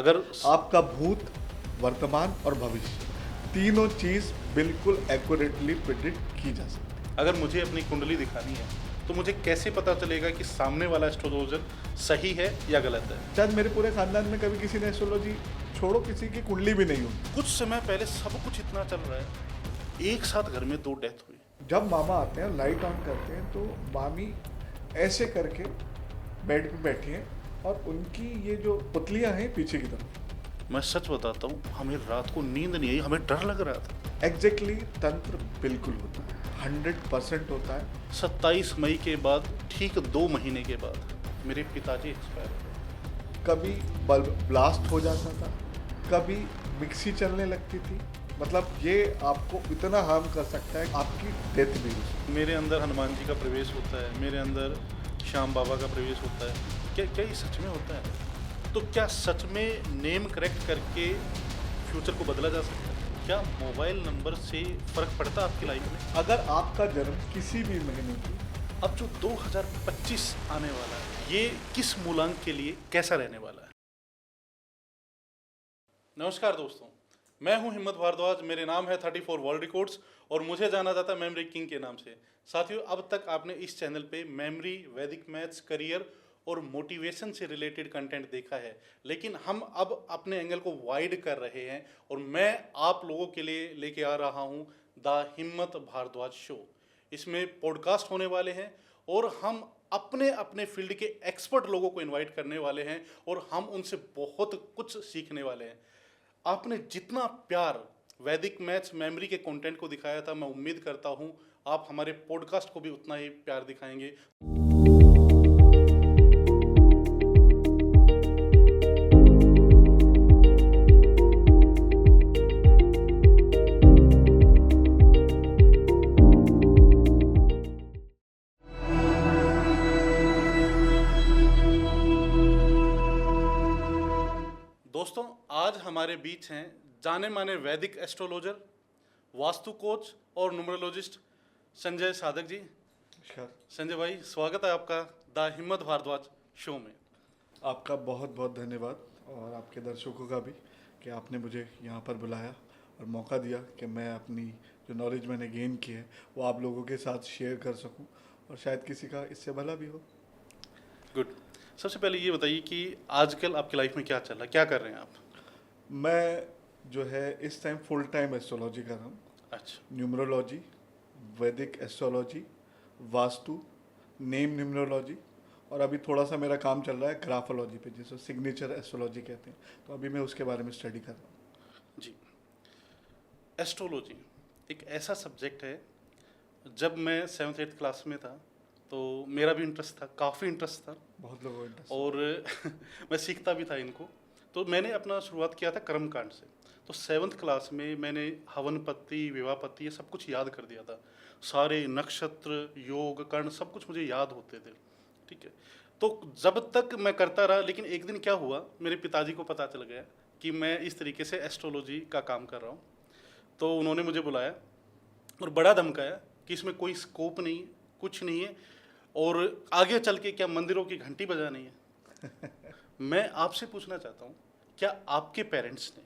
अगर आपका भूत, वर्तमान और भविष्य तीनों चीज बिल्कुल एक्यूरेटली प्रिडिक्ट की जा सकती है। अगर मुझे अपनी कुंडली दिखानी है तो मुझे कैसे पता चलेगा कि सामने वाला एस्ट्रोलॉजर सही है या गलत है? शायद मेरे पूरे खानदान में कभी किसी ने एस्ट्रोलॉजी छोड़ो, किसी की कुंडली भी नहीं हुई। कुछ समय पहले सब कुछ इतना चल रहा है, एक साथ घर में 2 डेथ हुई। जब मामा आते हैं, लाइट ऑन करते हैं, तो मामी ऐसे करके बेड पे बैठी हैं और उनकी ये जो पुतलियां हैं पीछे की तरफ। मैं सच बताता हूँ, हमें रात को नींद नहीं आई, हमें डर लग रहा था। एग्जैक्टली तंत्र बिल्कुल होता है, 100% होता है। 27 मई के बाद ठीक 2 महीने के बाद मेरे पिताजी एक्सपायर हो गए। कभी बल्ब ब्लास्ट हो जाता था, कभी मिक्सी चलने लगती थी। मतलब ये आपको इतना हार्म कर सकता है, आपकी डेथ भी हो सकती मेरे अंदर हनुमान जी का प्रवेश होता है, मेरे अंदर श्याम बाबा का प्रवेश होता है। क्या क्या ये सच में होता है? तो क्या सच में नेम करेक्ट करके फ्यूचर को बदला जा सकता है? क्या मोबाइल नंबर से फ़र्क पड़ता है आपकी लाइफ में? है। अगर आपका जन्म किसी भी महीने की, अब जो 2025 आने वाला है, ये किस मूलांक के लिए कैसा रहने वाला है? नमस्कार दोस्तों, मैं हूं हिम्मत भारद्वाज। मेरे नाम है 34 वर्ल्ड रिकॉर्ड्स और मुझे जाना जाता है मेमोरी किंग के नाम से। साथियों, अब तक आपने इस चैनल पे मेमोरी, वैदिक मैथ्स, करियर और मोटिवेशन से रिलेटेड कंटेंट देखा है, लेकिन हम अब अपने एंगल को वाइड कर रहे हैं और मैं आप लोगों के लिए लेके आ रहा हूं द हिम्मत भारद्वाज शो। इसमें पॉडकास्ट होने वाले हैं और हम अपने अपने फील्ड के एक्सपर्ट लोगों को इनवाइट करने वाले हैं और हम उनसे बहुत कुछ सीखने वाले हैं। आपने जितना प्यार वैदिक मैथ्स मेमोरी के कंटेंट को दिखाया था, मैं उम्मीद करता हूं आप हमारे पॉडकास्ट को भी उतना ही प्यार दिखाएंगे। दोस्तों, आज हमारे बीच हैं जाने माने वैदिक एस्ट्रोलॉजर, वास्तु कोच और न्यूमरोलॉजिस्ट संजय साधक जी। संजय भाई, स्वागत है आपका द हिम्मत भारद्वाज शो में। आपका बहुत बहुत धन्यवाद और आपके दर्शकों का भी कि आपने मुझे यहाँ पर बुलाया और मौका दिया कि मैं अपनी जो नॉलेज मैंने गेन की है वो आप लोगों के साथ शेयर कर सकूं और शायद किसी का इससे भला भी हो। गुड। सबसे पहले ये बताइए कि आजकल आपकी लाइफ में क्या चल रहा है, क्या कर रहे हैं आप? मैं जो है इस टाइम फुल टाइम एस्ट्रोलॉजी कर रहा हूँ। अच्छा। न्यूमरोलॉजी, वैदिक एस्ट्रोलॉजी, वास्तु, नेम न्यूमरोलॉजी और अभी थोड़ा सा मेरा काम चल रहा है ग्राफोलॉजी पे, जिसे सिग्नेचर एस्ट्रोलॉजी कहते हैं। तो अभी मैं उसके बारे में स्टडी कर रहा हूँ। जी, एस्ट्रोलॉजी एक ऐसा सब्जेक्ट है, जब मैं 7th 8th क्लास में था तो मेरा भी इंटरेस्ट था, काफ़ी इंटरेस्ट था बहुत लोगों को इंटरेस्ट। और मैं सीखता भी था इनको। तो मैंने अपना शुरुआत किया था कर्मकांड से। तो 7th क्लास में मैंने हवन पत्ती, विवाह पत्ती, ये सब कुछ याद कर दिया था। सारे नक्षत्र, योग, कर्ण सब कुछ मुझे याद होते थे। ठीक है। तो जब तक मैं करता रहा, लेकिन एक दिन क्या हुआ, मेरे पिताजी को पता चल गया कि मैं इस तरीके से एस्ट्रोलॉजी का काम कर रहा हूँ। तो उन्होंने मुझे बुलाया और बड़ा धमकाया कि इसमें कोई स्कोप नहीं है, कुछ नहीं है, और आगे चल के क्या मंदिरों की घंटी बजानी है। मैं आपसे पूछना चाहता हूँ, क्या आपके पेरेंट्स ने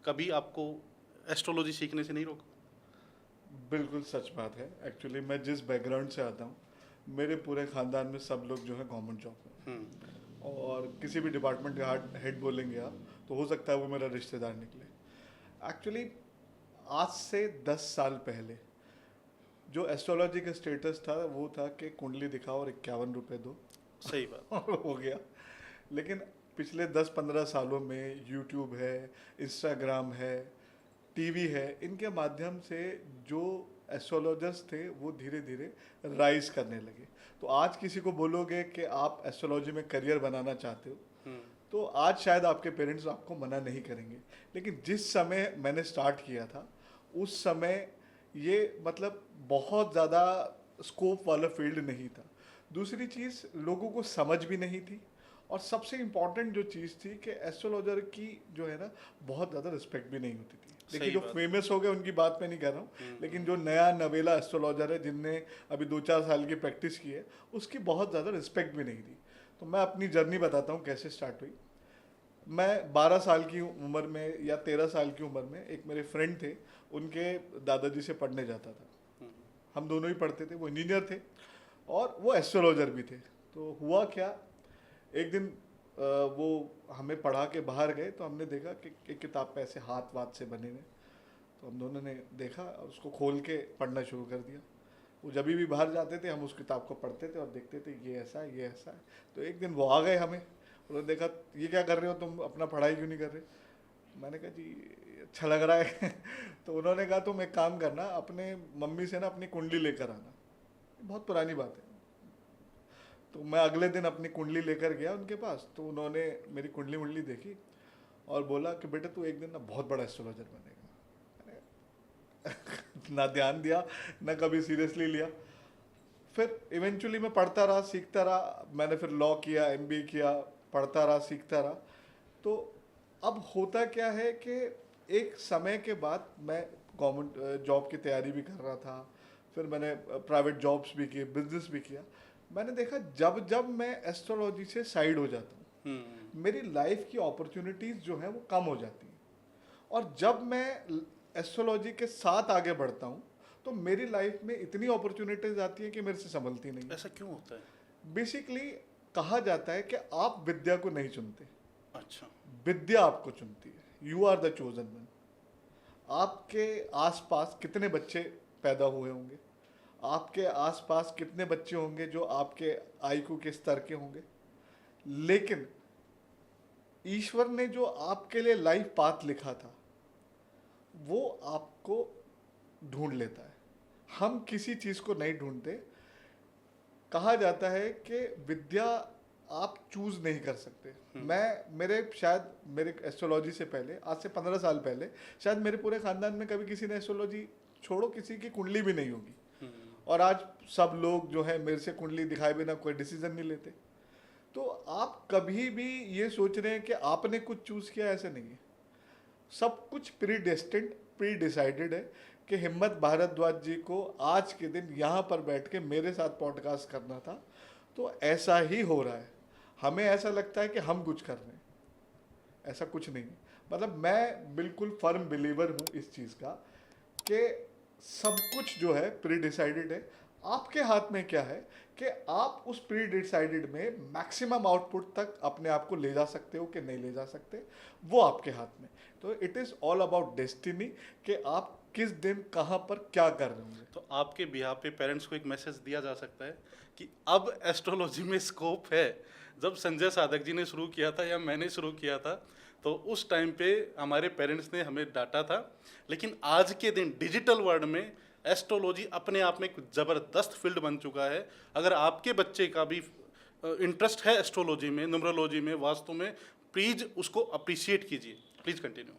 कभी आपको एस्ट्रोलॉजी सीखने से नहीं रोका? बिल्कुल सच बात है। एक्चुअली मैं जिस बैकग्राउंड से आता हूँ, मेरे पूरे खानदान में सब लोग जो है गवर्नमेंट जॉब में, और किसी भी डिपार्टमेंट का हेड बोलेंगे आप तो हो सकता है वो मेरा रिश्तेदार निकले। एक्चुअली आज से 10 साल पहले जो एस्ट्रोलॉजी का स्टेटस था वो था कि कुंडली दिखाओ और 51 रुपये दो। सही बात। और हो गया। लेकिन पिछले 10-15 सालों में यूट्यूब है, इंस्टाग्राम है, टीवी है, इनके माध्यम से जो एस्ट्रोलॉजर्स थे वो धीरे धीरे राइज करने लगे। तो आज किसी को बोलोगे कि आप एस्ट्रोलॉजी में करियर बनाना चाहते हो तो आज शायद आपके पेरेंट्स आपको मना नहीं करेंगे। लेकिन जिस समय मैंने स्टार्ट किया था उस समय ये मतलब बहुत ज़्यादा स्कोप वाला फील्ड नहीं था। दूसरी चीज़, लोगों को समझ भी नहीं थी, और सबसे इम्पॉर्टेंट जो चीज़ थी कि एस्ट्रोलॉजर की जो है ना बहुत ज़्यादा रिस्पेक्ट भी नहीं होती थी। देखिए, सही जो बात। फेमस हो गए उनकी बात मैं नहीं कर रहा हूँ, लेकिन जो नया नवेला एस्ट्रोलॉजर है जिनने अभी 2-4 साल की प्रैक्टिस की है उसकी बहुत ज़्यादा रिस्पेक्ट भी नहीं थी। तो मैं अपनी जर्नी बताता हूँ कैसे स्टार्ट हुई। मैं 12 साल की उम्र में या 13 साल की उम्र में एक मेरे फ्रेंड थे, उनके दादाजी से पढ़ने जाता था। हम दोनों ही पढ़ते थे, वो इंजीनियर थे और वो एस्ट्रोलॉजर भी थे। तो हुआ क्या, एक दिन वो हमें पढ़ा के बाहर गए तो हमने देखा कि एक किताब पे ऐसे हाथ वाथ से बने हुए। तो हम दोनों ने देखा और उसको खोल के पढ़ना शुरू कर दिया। वो जब भी बाहर जाते थे हम उस किताब को पढ़ते थे और देखते थे ये ऐसा है, ये ऐसा है। तो एक दिन वो आ गए हमें, उन्होंने देखा ये क्या कर रहे हो तुम, अपना पढ़ाई क्यों नहीं कर रहे। मैंने कहा जी अच्छा लग रहा है तो उन्होंने कहा तुम एक काम करना, अपने मम्मी से ना अपनी कुंडली लेकर आना। बहुत पुरानी बात है। तो मैं अगले दिन अपनी कुंडली लेकर गया उनके पास, तो उन्होंने मेरी कुंडली वुंडली देखी और बोला कि बेटा तू एक दिन ना बहुत बड़ा एस्ट्रोलॉजर बनेगा। मैंने ना ध्यान दिया ना कभी सीरियसली लिया। फिर इवेंचुअली मैं पढ़ता रहा, सीखता रहा। मैंने फिर लॉ किया, एमबीए किया, पढ़ता रहा, सीखता रहा। तो अब होता क्या है कि एक समय के बाद मैं गवर्नमेंट जॉब की तैयारी भी कर रहा था, फिर मैंने प्राइवेट जॉब्स भी किए, बिजनेस भी किया। मैंने देखा जब जब मैं एस्ट्रोलॉजी से साइड हो जाता हूँ, मेरी लाइफ की अपॉर्चुनिटीज़ जो है वो कम हो जाती हैं। और जब मैं एस्ट्रोलॉजी के साथ आगे बढ़ता हूँ तो मेरी लाइफ में इतनी अपॉर्चुनिटीज आती हैं कि मेरे से संभलती नहीं। ऐसा क्यों होता है? बेसिकली कहा जाता है कि आप विद्या को नहीं चुनते, अच्छा। विद्या आपको चुनती है। You are the chosen one. आपके आसपास कितने बच्चे पैदा हुए होंगे, आपके आसपास कितने बच्चे होंगे जो आपके आईक्यू के स्तर के होंगे, लेकिन ईश्वर ने जो आपके लिए लाइफ पाथ लिखा था वो आपको ढूंढ लेता है। हम किसी चीज को नहीं ढूंढते। कहा जाता है कि विद्या आप चूज नहीं कर सकते। शायद मेरे एस्ट्रोलॉजी से पहले, आज से 15 साल पहले, शायद मेरे पूरे खानदान में कभी किसी ने एस्ट्रोलॉजी, छोड़ो किसी की कुंडली भी नहीं होगी। और आज सब लोग जो है मेरे से कुंडली दिखाए बिना कोई डिसीजन नहीं लेते। तो आप कभी भी ये सोच रहे हैं कि आपने कुछ चूज किया, ऐसे नहीं है। सब कुछ प्री डेस्टिन्ड, प्री डिसाइडेड है कि हिम्मत भारद्वाज जी को आज के दिन यहाँ पर बैठ के मेरे साथ पॉडकास्ट करना था, तो ऐसा ही हो रहा है। हमें ऐसा लगता है कि हम कुछ कर रहे हैं, ऐसा कुछ नहीं है। मतलब मैं बिल्कुल फर्म बिलीवर हूँ इस चीज़ का कि सब कुछ जो है प्री डिसाइडेड है। आपके हाथ में क्या है कि आप उस प्री डिसाइडेड में मैक्सिमम आउटपुट तक अपने आप को ले जा सकते हो कि नहीं ले जा सकते, वो आपके हाथ में। तो it is all about destiny कि आप किस दिन कहाँ पर क्या कर रहे होंगे। तो आपके बिहाफ पे पेरेंट्स को एक मैसेज दिया जा सकता है कि अब एस्ट्रोलॉजी में स्कोप है। जब संजय साधक जी ने शुरू किया था या मैंने शुरू किया था तो उस टाइम पे हमारे पेरेंट्स ने हमें डांटा था, लेकिन आज के दिन डिजिटल वर्ल्ड में एस्ट्रोलॉजी अपने आप में एक ज़बरदस्त फील्ड बन चुका है। अगर आपके बच्चे का भी इंटरेस्ट है एस्ट्रोलॉजी में, न्यूमरोलॉजी में, वास्तु में, प्लीज़ उसको अप्रिशिएट कीजिए। Please continue.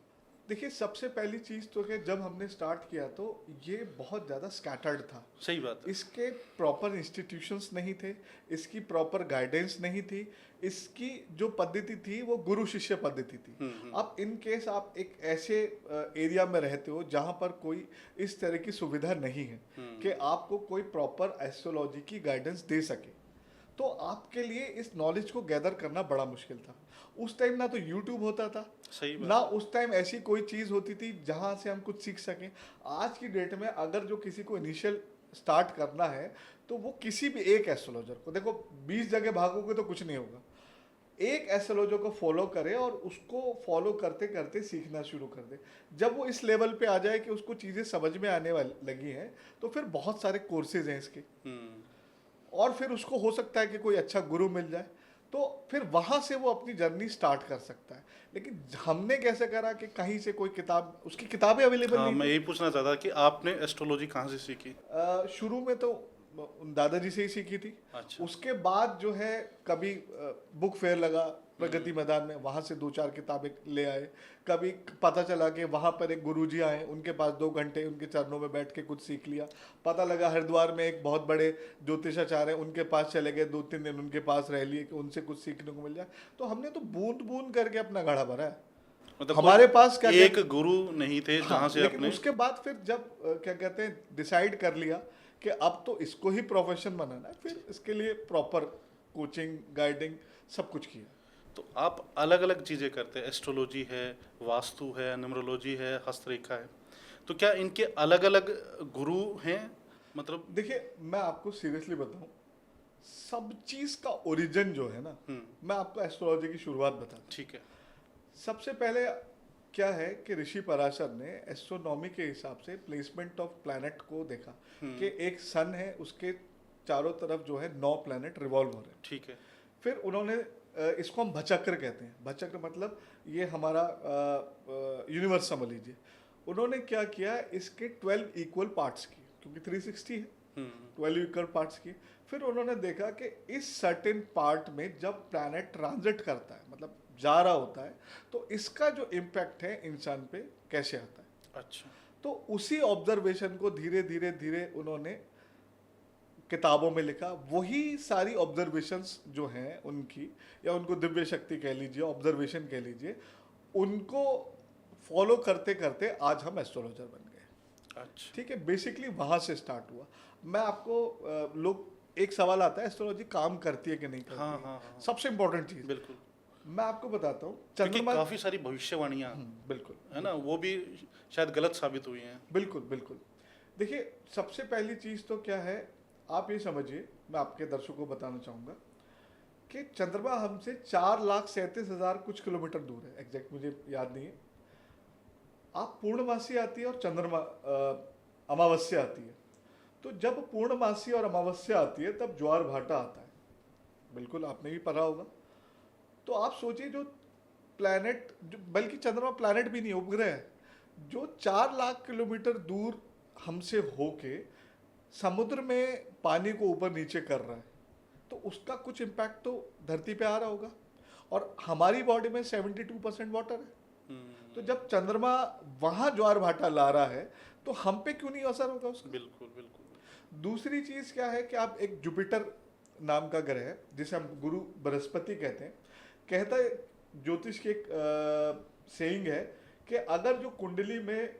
देखिए, सबसे पहली चीज़ तो है जब हमने स्टार्ट किया तो ये बहुत ज़्यादा स्कैटर्ड था। सही बात है। इसके प्रॉपर इंस्टीट्यूशंस नहीं थे, इसकी प्रॉपर गाइडेंस नहीं थी, इसकी जो पद्धति थी वो गुरु शिष्य पद्धति थी। अब इन केस आप एक ऐसे एरिया में रहते हो जहाँ पर कोई इस तरह की सुविधा नहीं है कि आपको कोई प्रॉपर एस्ट्रोलॉजी की गाइडेंस दे सके, तो आपके लिए इस नॉलेज को गैदर करना बड़ा मुश्किल था। उस टाइम ना तो यूट्यूब होता था, सही बात, ना उस टाइम ऐसी कोई चीज़ होती थी जहाँ से हम कुछ सीख सकें। आज की डेट में अगर जो किसी को इनिशियल स्टार्ट करना है तो वो किसी भी एक एस्ट्रोलॉजर को, देखो 20 जगह भागोगे तो कुछ नहीं होगा, एक एस्ट्रोलॉजर को फॉलो करे और उसको फॉलो करते करते सीखना शुरू कर दे। जब वो इस लेवल पे आ जाए कि उसको चीज़ें समझ में आने वाली लगी हैं तो फिर बहुत सारे कोर्सेज हैं इसके, और फिर उसको हो सकता है कि कोई अच्छा गुरु मिल जाए, तो फिर वहाँ से वो अपनी जर्नी स्टार्ट कर सकता है। लेकिन हमने कैसे करा कि कहीं से कोई किताब, उसकी किताबें अवेलेबल नहीं मैं यही पूछना चाहता कि आपने एस्ट्रोलॉजी कहाँ से सीखी? शुरू में तो दादाजी से ही सीखी थी। अच्छा। उसके बाद जो है कभी बुक फेयर लगा प्रगति मैदान में, वहाँ से 2-4 किताबें ले आए। कभी पता चला कि वहाँ पर एक गुरुजी आए, उनके पास 2 घंटे उनके चरणों में बैठ के कुछ सीख लिया। पता लगा हरिद्वार में एक बहुत बड़े ज्योतिषाचार्य हैं, उनके पास चले गए, 2-3 दिन उनके पास रह लिए कि उनसे कुछ सीखने को मिल जाए। तो हमने तो बूंद बूंद करके अपना घड़ा भरा है। मतलब हमारे पास क्या एक गुरु नहीं थे जहाँ से लेकिन आपने, उसके बाद फिर जब क्या कहते हैं डिसाइड कर लिया कि अब तो इसको ही प्रोफेशन बनाना है, फिर इसके लिए प्रॉपर कोचिंग, गाइडिंग सब कुछ किया। तो आप अलग अलग चीज़ें करते हैं, एस्ट्रोलॉजी है, वास्तु है, न्यूमरोलॉजी है, हस्तरेखा है, तो क्या इनके अलग अलग गुरु हैं, मतलब? देखिए, मैं आपको सीरियसली बताऊं, सब चीज़ का ओरिजिन जो है ना, मैं आपको एस्ट्रोलॉजी की शुरुआत बताता हूं। ठीक है। सबसे पहले क्या है कि ऋषि पराशर ने एस्ट्रोनॉमी के हिसाब से प्लेसमेंट ऑफ प्लैनेट को देखा कि एक सन है, उसके चारों तरफ जो है 9 प्लैनेट रिवॉल्व हो रहे हैं। ठीक है। फिर उन्होंने इसको हम भचक्र कहते हैं। भचक्र मतलब ये हमारा यूनिवर्स समझ लीजिए। उन्होंने क्या किया, इसके 12 इक्वल पार्ट्स किए, क्योंकि 360 है, 12 इक्वल पार्ट्स किए। फिर उन्होंने देखा कि इस सर्टेन पार्ट में जब प्लैनेट ट्रांजिट करता है, मतलब जा रहा होता है, तो इसका जो इम्पैक्ट है इंसान पे कैसे आता है। अच्छा। तो उसी ऑब्जर्वेशन को धीरे धीरे धीरे उन्होंने किताबों में लिखा। वही सारी ऑब्जर्वेशंस जो हैं उनकी, या उनको दिव्य शक्ति कह लीजिए, ऑब्जर्वेशन कह लीजिए, उनको फॉलो करते करते आज हम एस्ट्रोलॉजर बन गए। अच्छा। ठीक है, बेसिकली वहाँ से स्टार्ट हुआ। मैं आपको लोग एक सवाल आता है, एस्ट्रोलॉजी काम करती है कि नहीं करती हाँ है? हाँ हाँ, सबसे इम्पोर्टेंट चीज़ बिल्कुल। मैं आपको बताता हूँ। क्योंकि चंद्रमा, काफ़ी सारी भविष्यवाणियाँ, बिल्कुल है ना, वो भी शायद गलत साबित हुई हैं। बिल्कुल बिल्कुल। देखिए, सबसे पहली चीज़ तो क्या है, आप ये समझिए, मैं आपके दर्शकों को बताना चाहूँगा कि चंद्रमा हमसे 4,37,000 कुछ किलोमीटर दूर है, एग्जैक्ट मुझे याद नहीं है। आप पूर्णमासी आती है और चंद्रमा अमावस्या आती है, तो जब पूर्णमासी और अमावस्या आती है तब ज्वार भाटा आता है, बिल्कुल आपने भी पढ़ा होगा। तो आप सोचिए, जो प्लैनेट, जो बल्कि चंद्रमा प्लैनेट भी नहीं, उपग्रह है, जो 4 लाख किलोमीटर दूर हमसे होके समुद्र में पानी को ऊपर नीचे कर रहा है, तो उसका कुछ इम्पैक्ट तो धरती पे आ रहा होगा। और हमारी बॉडी में 72% वाटर है, तो जब चंद्रमा वहाँ ज्वार भाटा ला रहा है तो हम पे क्यों नहीं असर होगा उसका। बिल्कुल बिल्कुल। दूसरी चीज़ क्या है कि आप एक जुपिटर नाम का ग्रह है, जिसे हम गुरु बृहस्पति कहते हैं। कहता है, ज्योतिष की एक सेइंग है कि अगर जो कुंडली में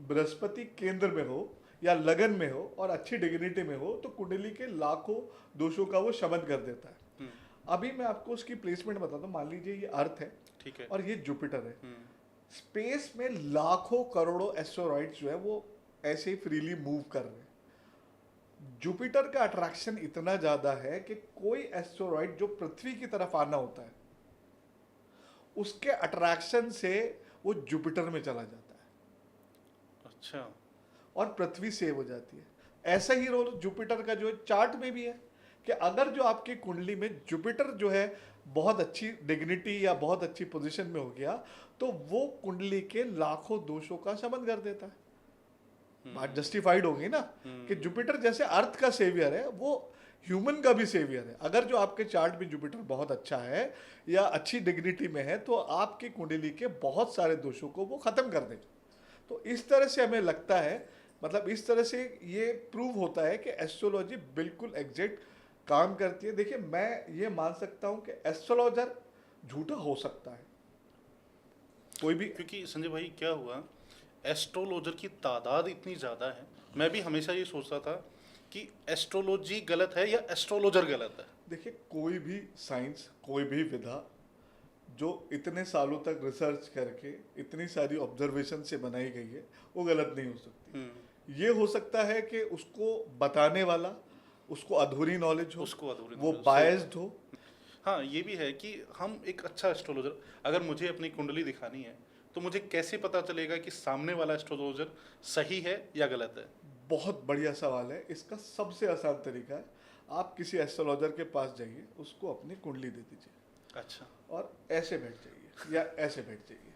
बृहस्पति केंद्र में हो या लगन में हो और अच्छी डिग्निटी में हो, तो कुंडली के लाखों दोषों का वो शमन कर देता है। अभी मैं आपको उसकी प्लेसमेंट बताता हूँ। मान लीजिए ये अर्थ है, ठीक है, और ये जुपिटर है। स्पेस में लाखों करोड़ों एस्टेरॉइड्स जो है वो ऐसे ही फ्रीली मूव कर रहे हैं। जुपिटर का अट्रैक्शन इतना ज्यादा है कि कोई एस्टेरॉइड जो पृथ्वी की तरफ आना होता है, उसके अट्रैक्शन से वो जुपिटर में चला जाता है। अच्छा। और पृथ्वी सेव हो जाती है। ऐसा ही रोल जुपिटर का जो चार्ट में भी है कि अगर जो आपकी कुंडली में जुपिटर जो है बहुत अच्छी डिग्निटी या बहुत अच्छी पोजीशन में हो गया, तो वो कुंडली के लाखों दोषों का शमन कर देता है। बात जस्टिफाइड होगी ना कि जुपिटर जैसे अर्थ का सेवियर है, वो ह्यूमन का भी सेवियर है। अगर जो आपके चार्ट में जुपिटर बहुत अच्छा है या अच्छी डिग्निटी में है, तो आपकी कुंडली के बहुत सारे दोषों को वो खत्म कर देगा। तो इस तरह से हमें लगता है, मतलब इस तरह से ये प्रूव होता है कि एस्ट्रोलॉजी बिल्कुल एग्जैक्ट काम करती है। देखिए, मैं ये मान सकता हूँ कि एस्ट्रोलॉजर झूठा हो सकता है कोई भी। क्योंकि संजय भाई क्या हुआ, एस्ट्रोलॉजर की तादाद इतनी ज़्यादा है, मैं भी हमेशा ये सोचता था कि एस्ट्रोलॉजी गलत है या एस्ट्रोलॉजर गलत है। देखिए, कोई भी साइंस, कोई भी विधा जो इतने सालों तक रिसर्च करके इतनी सारी ऑब्जर्वेशन से बनाई गई है, वो गलत नहीं हो सकती। ये हो सकता है कि उसको बताने वाला, उसको अधूरी नॉलेज हो, उसको अधूरी वो knowledge, बायस्ड हो। हाँ, ये भी है कि हम एक अच्छा एस्ट्रोलॉजर, अगर मुझे अपनी कुंडली दिखानी है तो मुझे कैसे पता चलेगा कि सामने वाला एस्ट्रोलॉजर सही है या गलत है? बहुत बढ़िया सवाल है। इसका सबसे आसान तरीका है, आप किसी एस्ट्रोलॉजर के पास जाइए, उसको अपनी कुंडली दे दीजिए। अच्छा। और ऐसे बैठ जाइए या ऐसे बैठ जाइए,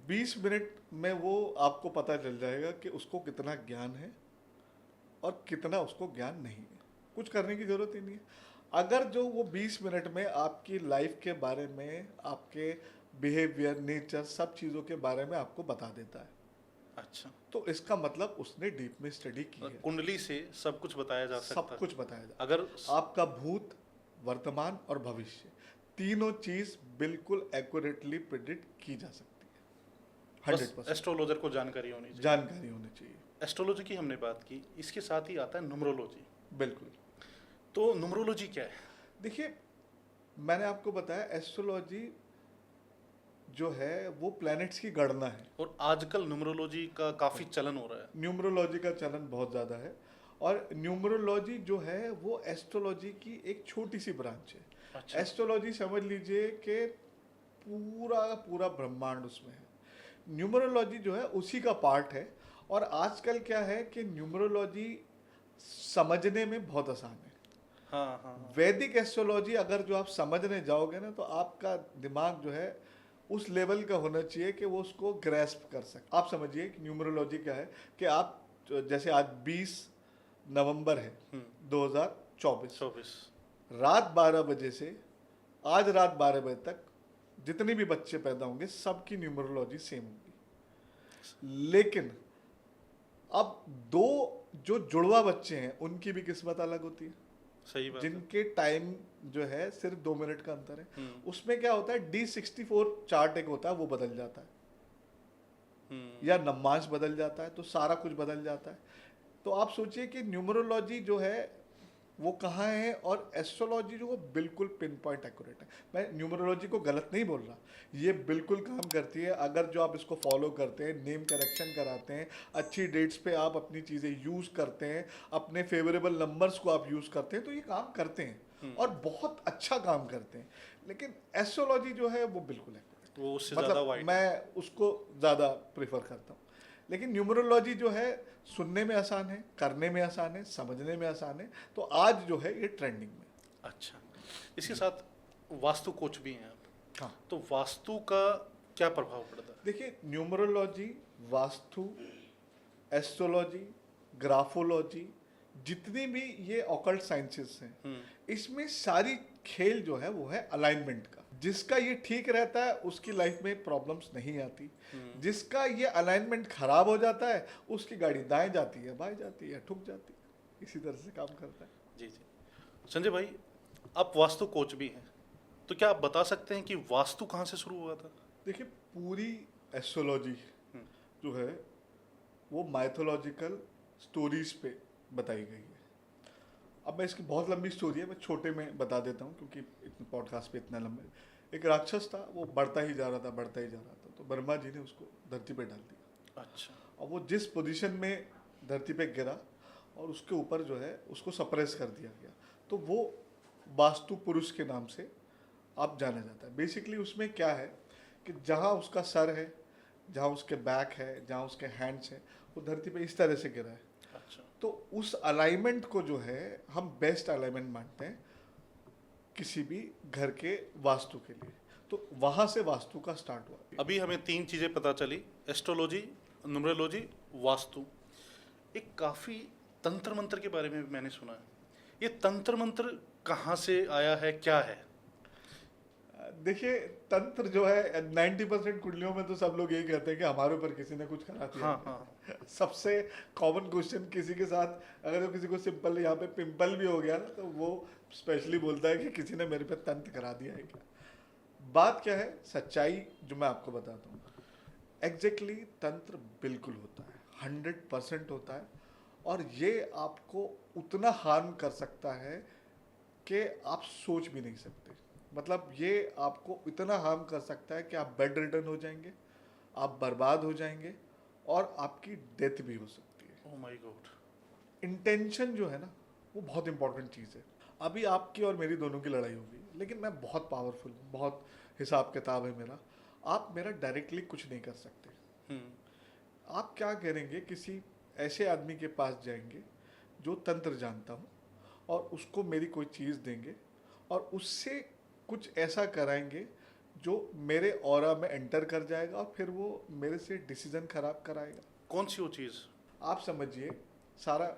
20 मिनट में वो आपको पता चल जाएगा कि उसको कितना ज्ञान है और कितना उसको ज्ञान नहीं है। कुछ करने की जरूरत ही नहीं है। अगर जो वो 20 मिनट में आपकी लाइफ के बारे में, आपके बिहेवियर, नेचर, सब चीज़ों के बारे में आपको बता देता है, अच्छा, तो इसका मतलब उसने डीप में स्टडी की है। कुंडली से सब कुछ बताया जा सकता सब है। कुछ बताया जाता अगर है। आपका भूत, वर्तमान और भविष्य, तीनों चीज बिल्कुल एक्यूरेटली प्रिडिक्ट की जा सकती है। 100% एस्ट्रोलॉजर को जानकारी होनी चाहिए। जानकारी होनी चाहिए। एस्ट्रोलॉजी की हमने बात की, इसके साथ ही आता है न्यूमरोलॉजी। बिल्कुल। तो न्यूमरोलॉजी क्या है? देखिए, मैंने आपको बताया एस्ट्रोलॉजी जो है वो प्लैनेट्स की गणना है। और आजकल न्यूमरोलॉजी का काफी चलन हो रहा है। न्यूमरोलॉजी का चलन बहुत ज़्यादा है, और न्यूमरोलॉजी जो है वो एस्ट्रोलॉजी की एक छोटी सी ब्रांच है। अच्छा। एस्ट्रोलॉजी समझ लीजिए कि पूरा पूरा ब्रह्मांड उसमें है, न्यूमरोलॉजी जो है उसी का पार्ट है। और आजकल क्या है कि न्यूमरोलॉजी समझने में बहुत आसान है। हाँ हाँ हाँ। वैदिक एस्ट्रोलॉजी अगर जो आप समझने जाओगे ना, तो आपका दिमाग जो है उस लेवल का होना चाहिए कि वो उसको ग्रैस्प कर सके। आप समझिए कि न्यूमरोलॉजी क्या है, कि आप जैसे आज 20 नवंबर है 2024, 24। रात 12 बजे से आज रात 12 बजे तक जितने भी बच्चे पैदा होंगे सबकी न्यूमरोलॉजी सेम होगी। लेकिन अब दो जो जुड़वा बच्चे हैं उनकी भी किस्मत अलग होती है, सही बात है। जिनके टाइम जो है सिर्फ 2 मिनट का अंतर है। हम्म। उसमें क्या होता है, D64 चार्ट एक होता है, वो बदल जाता है, या नमाज बदल जाता है, तो सारा कुछ बदल जाता है। तो आप सोचिए कि न्यूमरोलॉजी जो है वो कहाँ है, और एस्ट्रोलॉजी जो है बिल्कुल पिन पॉइंट एक्यूरेट है। मैं न्यूमरोलॉजी को गलत नहीं बोल रहा, ये बिल्कुल काम करती है। अगर जो आप इसको फॉलो करते हैं, नेम करेक्शन कराते हैं, अच्छी डेट्स पे आप अपनी चीज़ें यूज़ करते हैं, अपने फेवरेबल नंबर्स को आप यूज़ करते हैं, तो ये काम करते हैं और बहुत अच्छा काम करते हैं। लेकिन एस्ट्रोलॉजी जो है वो बिल्कुल एक्यूरेट, वो उससे ज्यादा मतलब वाइड। मैं उसको ज़्यादा प्रेफर करता हूँ। लेकिन न्यूमरोलॉजी जो है सुनने में आसान है, करने में आसान है, समझने में आसान है, तो आज जो है ये ट्रेंडिंग में। अच्छा, इसके साथ वास्तु कोच भी हैं आप, हाँ, तो वास्तु का क्या प्रभाव पड़ता है? देखिए न्यूमरोलॉजी, वास्तु, एस्ट्रोलॉजी, ग्राफोलॉजी, जितनी भी ये ऑकल्ट साइंसेस हैं, इसमें सारी खेल जो है वो है अलाइनमेंट का। जिसका ये ठीक रहता है उसकी लाइफ में प्रॉब्लम्स नहीं आती, जिसका ये अलाइनमेंट खराब हो जाता है उसकी गाड़ी दाएं जाती है, बाएं जाती है, ठुक जाती है। इसी तरह से काम करता है। जी जी। संजय भाई, आप वास्तु कोच भी हैं, तो क्या आप बता सकते हैं कि वास्तु कहाँ से शुरू हुआ था? देखिए पूरी एस्ट्रोलॉजी जो है वो माइथोलॉजिकल स्टोरीज पे बताई गई है। अब मैं इसकी बहुत लंबी स्टोरी है, मैं छोटे में बता देता हूँ क्योंकि इतने पॉडकास्ट पे इतना लंबे। एक राक्षस था, वो बढ़ता ही जा रहा था, बढ़ता ही जा रहा था, तो ब्रह्मा जी ने उसको धरती पे डाल दिया। अच्छा। और वो जिस पोजीशन में धरती पे गिरा और उसके ऊपर जो है उसको सप्रेस कर दिया गया, तो वो वास्तु पुरुष के नाम से आप जाना जाता है। बेसिकली उसमें क्या है कि जहाँ उसका सर है, जहाँ उसके बैक है, जहाँ उसके हैंड्स है, वो धरती पे इस तरह से गिरा है। अच्छा। तो उस अलाइनमेंट को जो है हम बेस्ट अलाइनमेंट मानते हैं किसी भी घर के वास्तु के लिए। तो वहाँ से वास्तु का स्टार्ट हुआ। अभी हमें 3 चीज़ें पता चली, एस्ट्रोलॉजी, न्यूमरोलॉजी, वास्तु। एक काफ़ी तंत्र मंत्र के बारे में भी मैंने सुना है, ये तंत्र मंत्र कहाँ से आया है, क्या है? देखिए तंत्र जो है 90% कुंडलियों में तो सब लोग यही कहते हैं कि हमारे ऊपर किसी ने कुछ करा दिया। हाँ हाँ। सबसे कॉमन क्वेश्चन किसी के साथ, अगर किसी को सिंपल यहाँ पे पिंपल भी हो गया ना, तो वो स्पेशली बोलता है कि किसी ने मेरे पे तंत्र करा दिया है क्या। बात क्या है, सच्चाई जो मैं आपको बताता हूँ, एग्जैक्टली तंत्र बिल्कुल होता है, 100% होता है। और ये आपको उतना हार्म कर सकता है कि आप सोच भी नहीं सकते। मतलब ये आपको इतना हार्म कर सकता है कि आप बेड रिडन हो जाएंगे, आप बर्बाद हो जाएंगे, और आपकी डेथ भी हो सकती है। Oh my God. इंटेंशन जो है ना वो बहुत इंपॉर्टेंट चीज़ है। अभी आपकी और मेरी दोनों की लड़ाई होगी, लेकिन मैं बहुत पावरफुल हूँ, बहुत हिसाब किताब है मेरा, आप मेरा डायरेक्टली कुछ नहीं कर सकते। आप क्या करेंगे, किसी ऐसे आदमी के पास जाएंगे जो तंत्र जानता हो, और उसको मेरी कोई चीज़ देंगे और उससे कुछ ऐसा कराएंगे जो मेरे ऑरा में एंटर कर जाएगा, और फिर वो मेरे से डिसीजन खराब कराएगा। कौन सी वो चीज़? आप समझिए सारा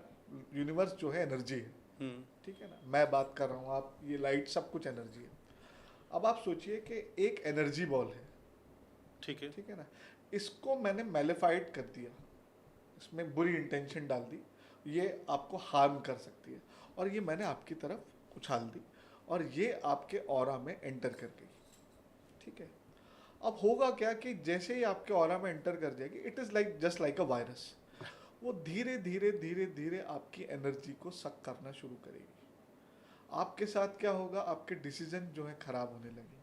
यूनिवर्स जो है एनर्जी है, ठीक है ना, मैं बात कर रहा हूँ, आप ये लाइट सब कुछ एनर्जी है। अब आप सोचिए कि एक एनर्जी बॉल है, ठीक है। ठीक है ना, इसको मैंने मैलिफाइड कर दिया, इसमें बुरी इंटेंशन डाल दी, ये आपको हार्म कर सकती है, और ये मैंने आपकी तरफ उछाल दी, और ये आपके ऑरा में एंटर कर गई, ठीक है। अब होगा क्या कि जैसे ही आपके ऑरा में एंटर कर जाएगी, it is like just like a virus, वो धीरे धीरे धीरे धीरे आपकी एनर्जी को सक करना शुरू करेगी। आपके साथ क्या होगा, आपके डिसीजन जो है खराब होने लगेंगे,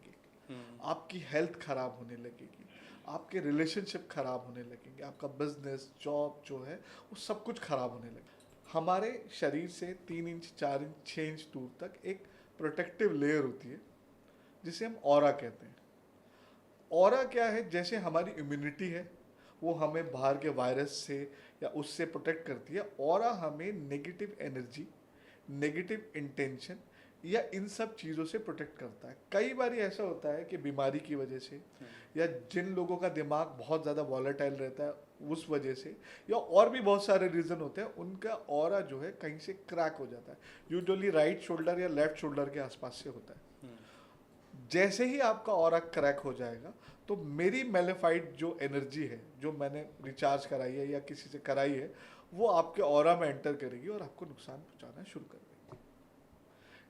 आपकी हेल्थ खराब होने लगेगी, आपके रिलेशनशिप खराब होने लगेंगे, आपका बिजनेस जॉब जो है वो सब कुछ खराब होने लगेगा। हमारे शरीर से 3 इंच 4 इंच 6 इंच दूर तक एक प्रोटेक्टिव लेयर होती है जिसे हम ऑरा कहते हैं। ऑरा क्या है, जैसे हमारी इम्यूनिटी है वो हमें बाहर के वायरस से या उससे प्रोटेक्ट करती है, ऑरा हमें नेगेटिव एनर्जी, नेगेटिव इंटेंशन या इन सब चीज़ों से प्रोटेक्ट करता है। कई बार ऐसा होता है कि बीमारी की वजह से या जिन लोगों का दिमाग बहुत ज़्यादा वॉलेटाइल रहता है उस वजह से या और भी बहुत सारे रीज़न होते हैं, उनका ऑरा जो है कहीं से क्रैक हो जाता है। यूजुअली राइट शोल्डर या लेफ्ट शोल्डर के आसपास से होता है। जैसे ही आपका ऑरा क्रैक हो जाएगा तो मेरी मेलेफाइड जो एनर्जी है जो मैंने रिचार्ज कराई है या किसी से कराई है वो आपके ऑरा में एंटर करेगी और आपको नुकसान पहुंचाना शुरू कर देगी।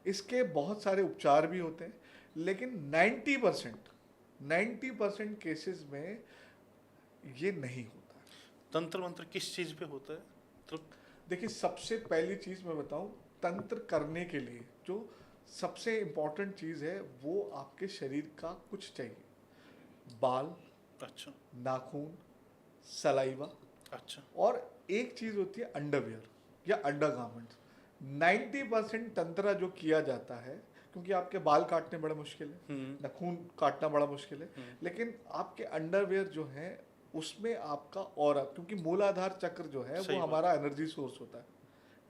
इसके बहुत सारे उपचार भी होते हैं, लेकिन 90% केसेस में ये नहीं होता है। तंत्र मंत्र किस चीज पे होता है? तो देखिए, सबसे पहली चीज़ मैं बताऊं, तंत्र करने के लिए जो सबसे इम्पोर्टेंट चीज़ है वो आपके शरीर का कुछ चाहिए। बाल, अच्छा नाखून, सलाइवा, अच्छा और एक चीज़ होती है अंडरवियर या अंडरगारमेंट्स। 90% तंत्रा जो किया जाता है, क्योंकि आपके बाल काटने बड़ा मुश्किल है, नाखून काटना बड़ा मुश्किल है, लेकिन आपके अंडरवियर जो है उसमें आपका ऑरा, क्योंकि मूलाधार चक्र जो है सही वो बात। हमारा एनर्जी सोर्स होता है,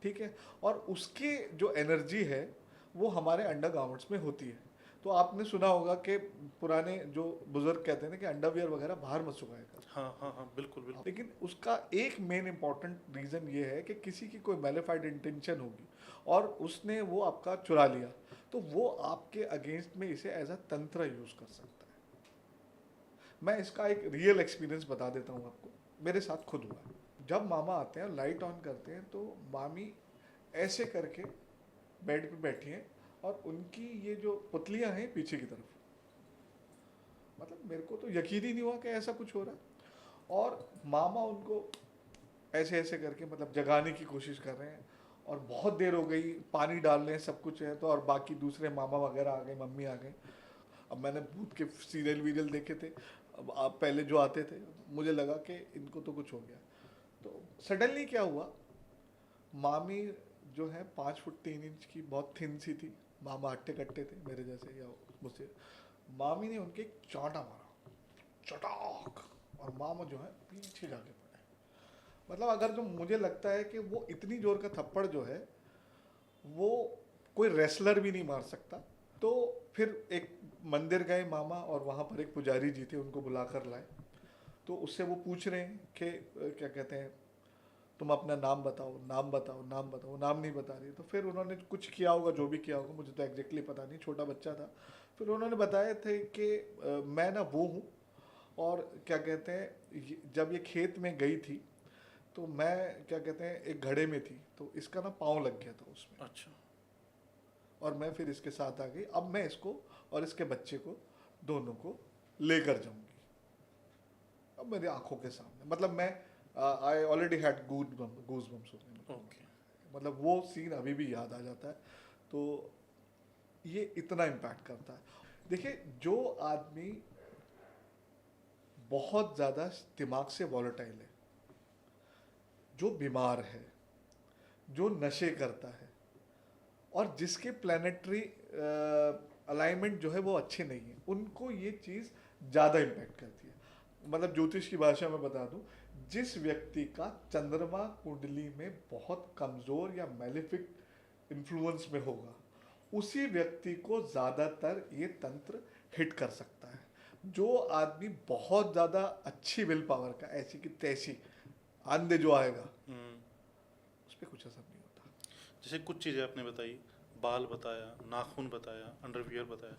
ठीक है, और उसकी जो एनर्जी है वो हमारे अंडरगारमेंट्स में होती है। तो आपने सुना होगा कि पुराने जो बुजुर्ग कहते हैं ना कि अंडरवियर वगैरह बाहर मत सुखाया कर। हाँ हाँ हाँ बिल्कुल बिल्कुल। लेकिन उसका एक मेन इंपॉर्टेंट रीज़न ये है कि किसी की कोई मैलिफाइड इंटेंशन होगी और उसने वो आपका चुरा लिया, तो वो आपके अगेंस्ट में इसे एज अ तंत्र यूज़ कर सकता है। मैं इसका एक रियल एक्सपीरियंस बता देता हूँ आपको, मेरे साथ खुद हुआ है। जब मामा आते हैं लाइट ऑन करते हैं तो मामी ऐसे करके बेड पे बैठी हैं और उनकी ये जो पुतलियां हैं पीछे की तरफ, मतलब मेरे को तो यकीन ही नहीं हुआ कि ऐसा कुछ हो रहा है। और मामा उनको ऐसे ऐसे करके मतलब जगाने की कोशिश कर रहे हैं और बहुत देर हो गई, पानी डाल रहे हैं, सब कुछ है तो, और बाकी दूसरे मामा वगैरह आ गए, मम्मी आ गए। अब मैंने भूत के सीरियल वीरियल देखे थे, अब आप पहले जो आते थे, मुझे लगा कि इनको तो कुछ हो गया। तो सडनली क्या हुआ, मामी जो है 5 फुट 3 इंच की, बहुत थिन सी थी, मामा अट्टे कट्टे थे मेरे जैसे या मुझसे। मामी ने उनके एक चांटा मारा, चटाक, और मामा जो है पीछे जाके पड़े। मतलब अगर जो मुझे लगता है कि वो इतनी जोर का थप्पड़ जो है वो कोई रेसलर भी नहीं मार सकता। तो फिर एक मंदिर गए मामा और वहाँ पर एक पुजारी जी थे, उनको बुला कर लाए। तो उससे वो पूछ रहे हैं कि क्या कहते हैं, तुम अपना नाम बताओ, नाम बताओ, नाम बताओ। नाम नहीं बता रही। तो फिर उन्होंने कुछ किया होगा, जो भी किया होगा, मुझे तो एग्जैक्टली पता नहीं, छोटा बच्चा था। फिर उन्होंने बताया थे कि मैं ना वो हूँ, और क्या कहते हैं, जब ये खेत में गई थी तो मैं क्या कहते हैं एक घड़े में थी, तो इसका ना पाँव लग गया था उसमें, अच्छा और मैं फिर इसके साथ आ गई। अब मैं इसको और इसके बच्चे को दोनों को लेकर जाऊंगी। अब मेरी आंखों के सामने, मतलब मैं I already had goose bumps होने में, ओके। मतलब वो सीन अभी भी याद आ जाता है। तो ये इतना इम्पैक्ट करता है। देखिए, जो आदमी बहुत ज़्यादा दिमाग से वॉलेटाइल है, जो बीमार है, जो नशे करता है, और जिसके प्लानिटरी अलाइनमेंट जो है वो अच्छे नहीं है, उनको ये चीज़ ज़्यादा इम्पैक्ट करती है। मतलब ज्योतिष की भाषा में बता दूं, जिस व्यक्ति का चंद्रमा कुंडली में बहुत कमज़ोर या मैलिफिक इन्फ्लुएंस में होगा, उसी व्यक्ति को ज़्यादातर ये तंत्र हिट कर सकता है। जो आदमी बहुत ज़्यादा अच्छी विल पावर का, ऐसी की तैसी आंधे जो आएगा, उस पर कुछ असर नहीं होता। जैसे कुछ चीज़ें आपने बताई, बाल बताया, नाखून बताया, अंडरवियर बताया,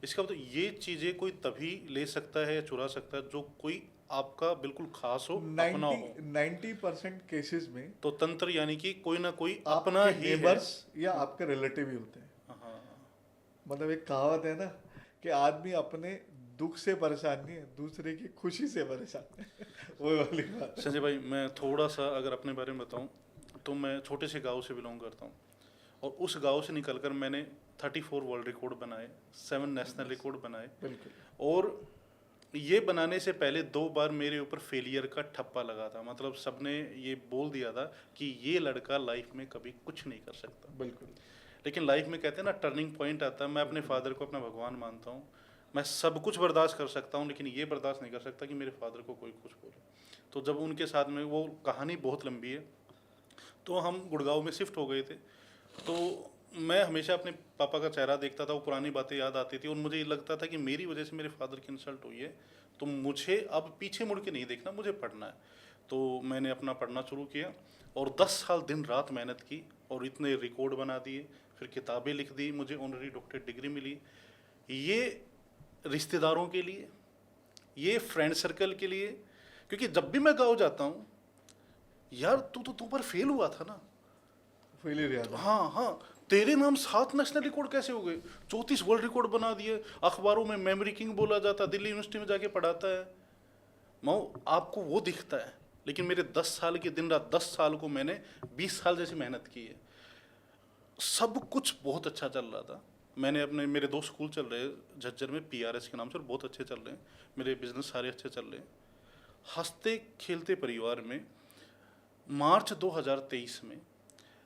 इसका मतलब ये चीज़ें कोई तभी ले सकता है या चुरा सकता है जो कोई आपका बिल्कुल खास हो, अपना हो। 90% केसेस में तो तंत्र यानी कि कोई ना कोई अपना आपके ही है। नेबर्स या आपके रिलेटिव ही होते हैं। हाँ मतलब एक कहावत है ना कि आदमी अपने दुख से परेशान नहीं है, दूसरे की खुशी से परेशान है। वो वाली बात है। संजय भाई, मैं थोड़ा सा अगर अपने बारे में बताऊं तो मैं छोटे से गांव से बिलोंग करता हूं, और उस गांव से निकलकर मैंने 34 वर्ल्ड रिकॉर्ड बनाए, 7 नेशनल रिकॉर्ड बनाए। बिल्कुल। और ये बनाने से पहले 2 बार मेरे ऊपर फेलियर का ठप्पा लगा था, मतलब सबने ये बोल दिया था कि ये लड़का लाइफ में कभी कुछ नहीं कर सकता। बिल्कुल। लेकिन लाइफ में कहते हैं ना टर्निंग पॉइंट आता है। मैं अपने फादर को अपना भगवान मानता हूँ। मैं सब कुछ बर्दाश्त कर सकता हूँ, लेकिन ये बर्दाश्त नहीं कर सकता कि मेरे फादर को कोई कुछ बोले। तो जब उनके साथ में, वो कहानी बहुत लंबी है, तो हम गुड़गांव में शिफ्ट हो गए थे। तो मैं हमेशा अपने पापा का चेहरा देखता था, वो पुरानी बातें याद आती थी, और मुझे ये लगता था कि मेरी वजह से मेरे फादर की इंसल्ट हुई है, तो मुझे अब पीछे मुड़ के नहीं देखना, मुझे पढ़ना है। तो मैंने अपना पढ़ना शुरू किया और 10 साल दिन रात मेहनत की और इतने रिकॉर्ड बना दिए, फिर किताबें लिख दी, मुझे ऑनरी डॉक्टरेट डिग्री मिली। ये रिश्तेदारों के लिए, ये फ्रेंड सर्कल के लिए, क्योंकि जब भी मैं गाँव जाता हूँ, यार तू पर फेल हुआ था ना, फेलियर याद है। हाँ हाँ, तेरे नाम 7 नेशनल रिकॉर्ड कैसे हो गए, 34 वर्ल्ड रिकॉर्ड बना दिए, अखबारों में मेमोरी किंग बोला जाता, दिल्ली यूनिवर्सिटी में जाके पढ़ाता है। माओ आपको वो दिखता है, लेकिन मेरे 10 साल के दिन रात, 10 साल को मैंने 20 साल जैसी मेहनत की है। सब कुछ बहुत अच्छा चल रहा था। मैंने अपने, मेरे 2 स्कूल चल रहे हैं झज्जर में PRS के नाम से, और बहुत अच्छे चल रहे हैं, मेरे बिजनेस सारे अच्छे चल रहे हैं। हंसते खेलते परिवार में मार्च 2023 में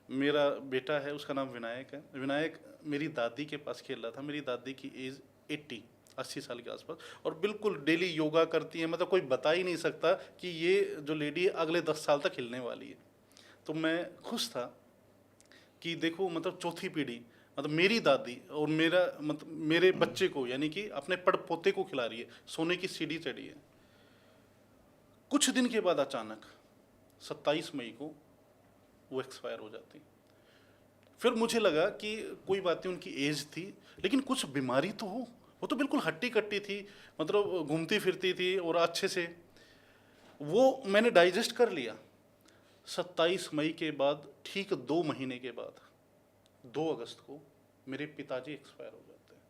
मेरा बेटा है, उसका नाम विनायक है। विनायक मेरी दादी के पास खेल रहा था। मेरी दादी की एज 80 साल के आसपास, और बिल्कुल डेली योगा करती है, मतलब कोई बता ही नहीं सकता कि ये जो लेडी है अगले 10 साल तक हिलने वाली है। तो मैं खुश था कि देखो, मतलब चौथी पीढ़ी, मतलब मेरी दादी और मेरा, मतलब मेरे बच्चे को, यानी कि अपने पड़ पोते को खिला रही है, सोने की सीढ़ी चढ़ी है। कुछ दिन के बाद अचानक 27 मई को वो एक्सपायर हो जाती। फिर मुझे लगा कि कोई बात नहीं, उनकी एज थी, लेकिन कुछ बीमारी तो हो। वो तो बिल्कुल हट्टी कट्टी थी, मतलब घूमती फिरती थी और अच्छे से, वो मैंने डाइजेस्ट कर लिया। 27 मई के बाद ठीक 2 महीने के बाद 2 अगस्त को मेरे पिताजी एक्सपायर हो जाते हैं।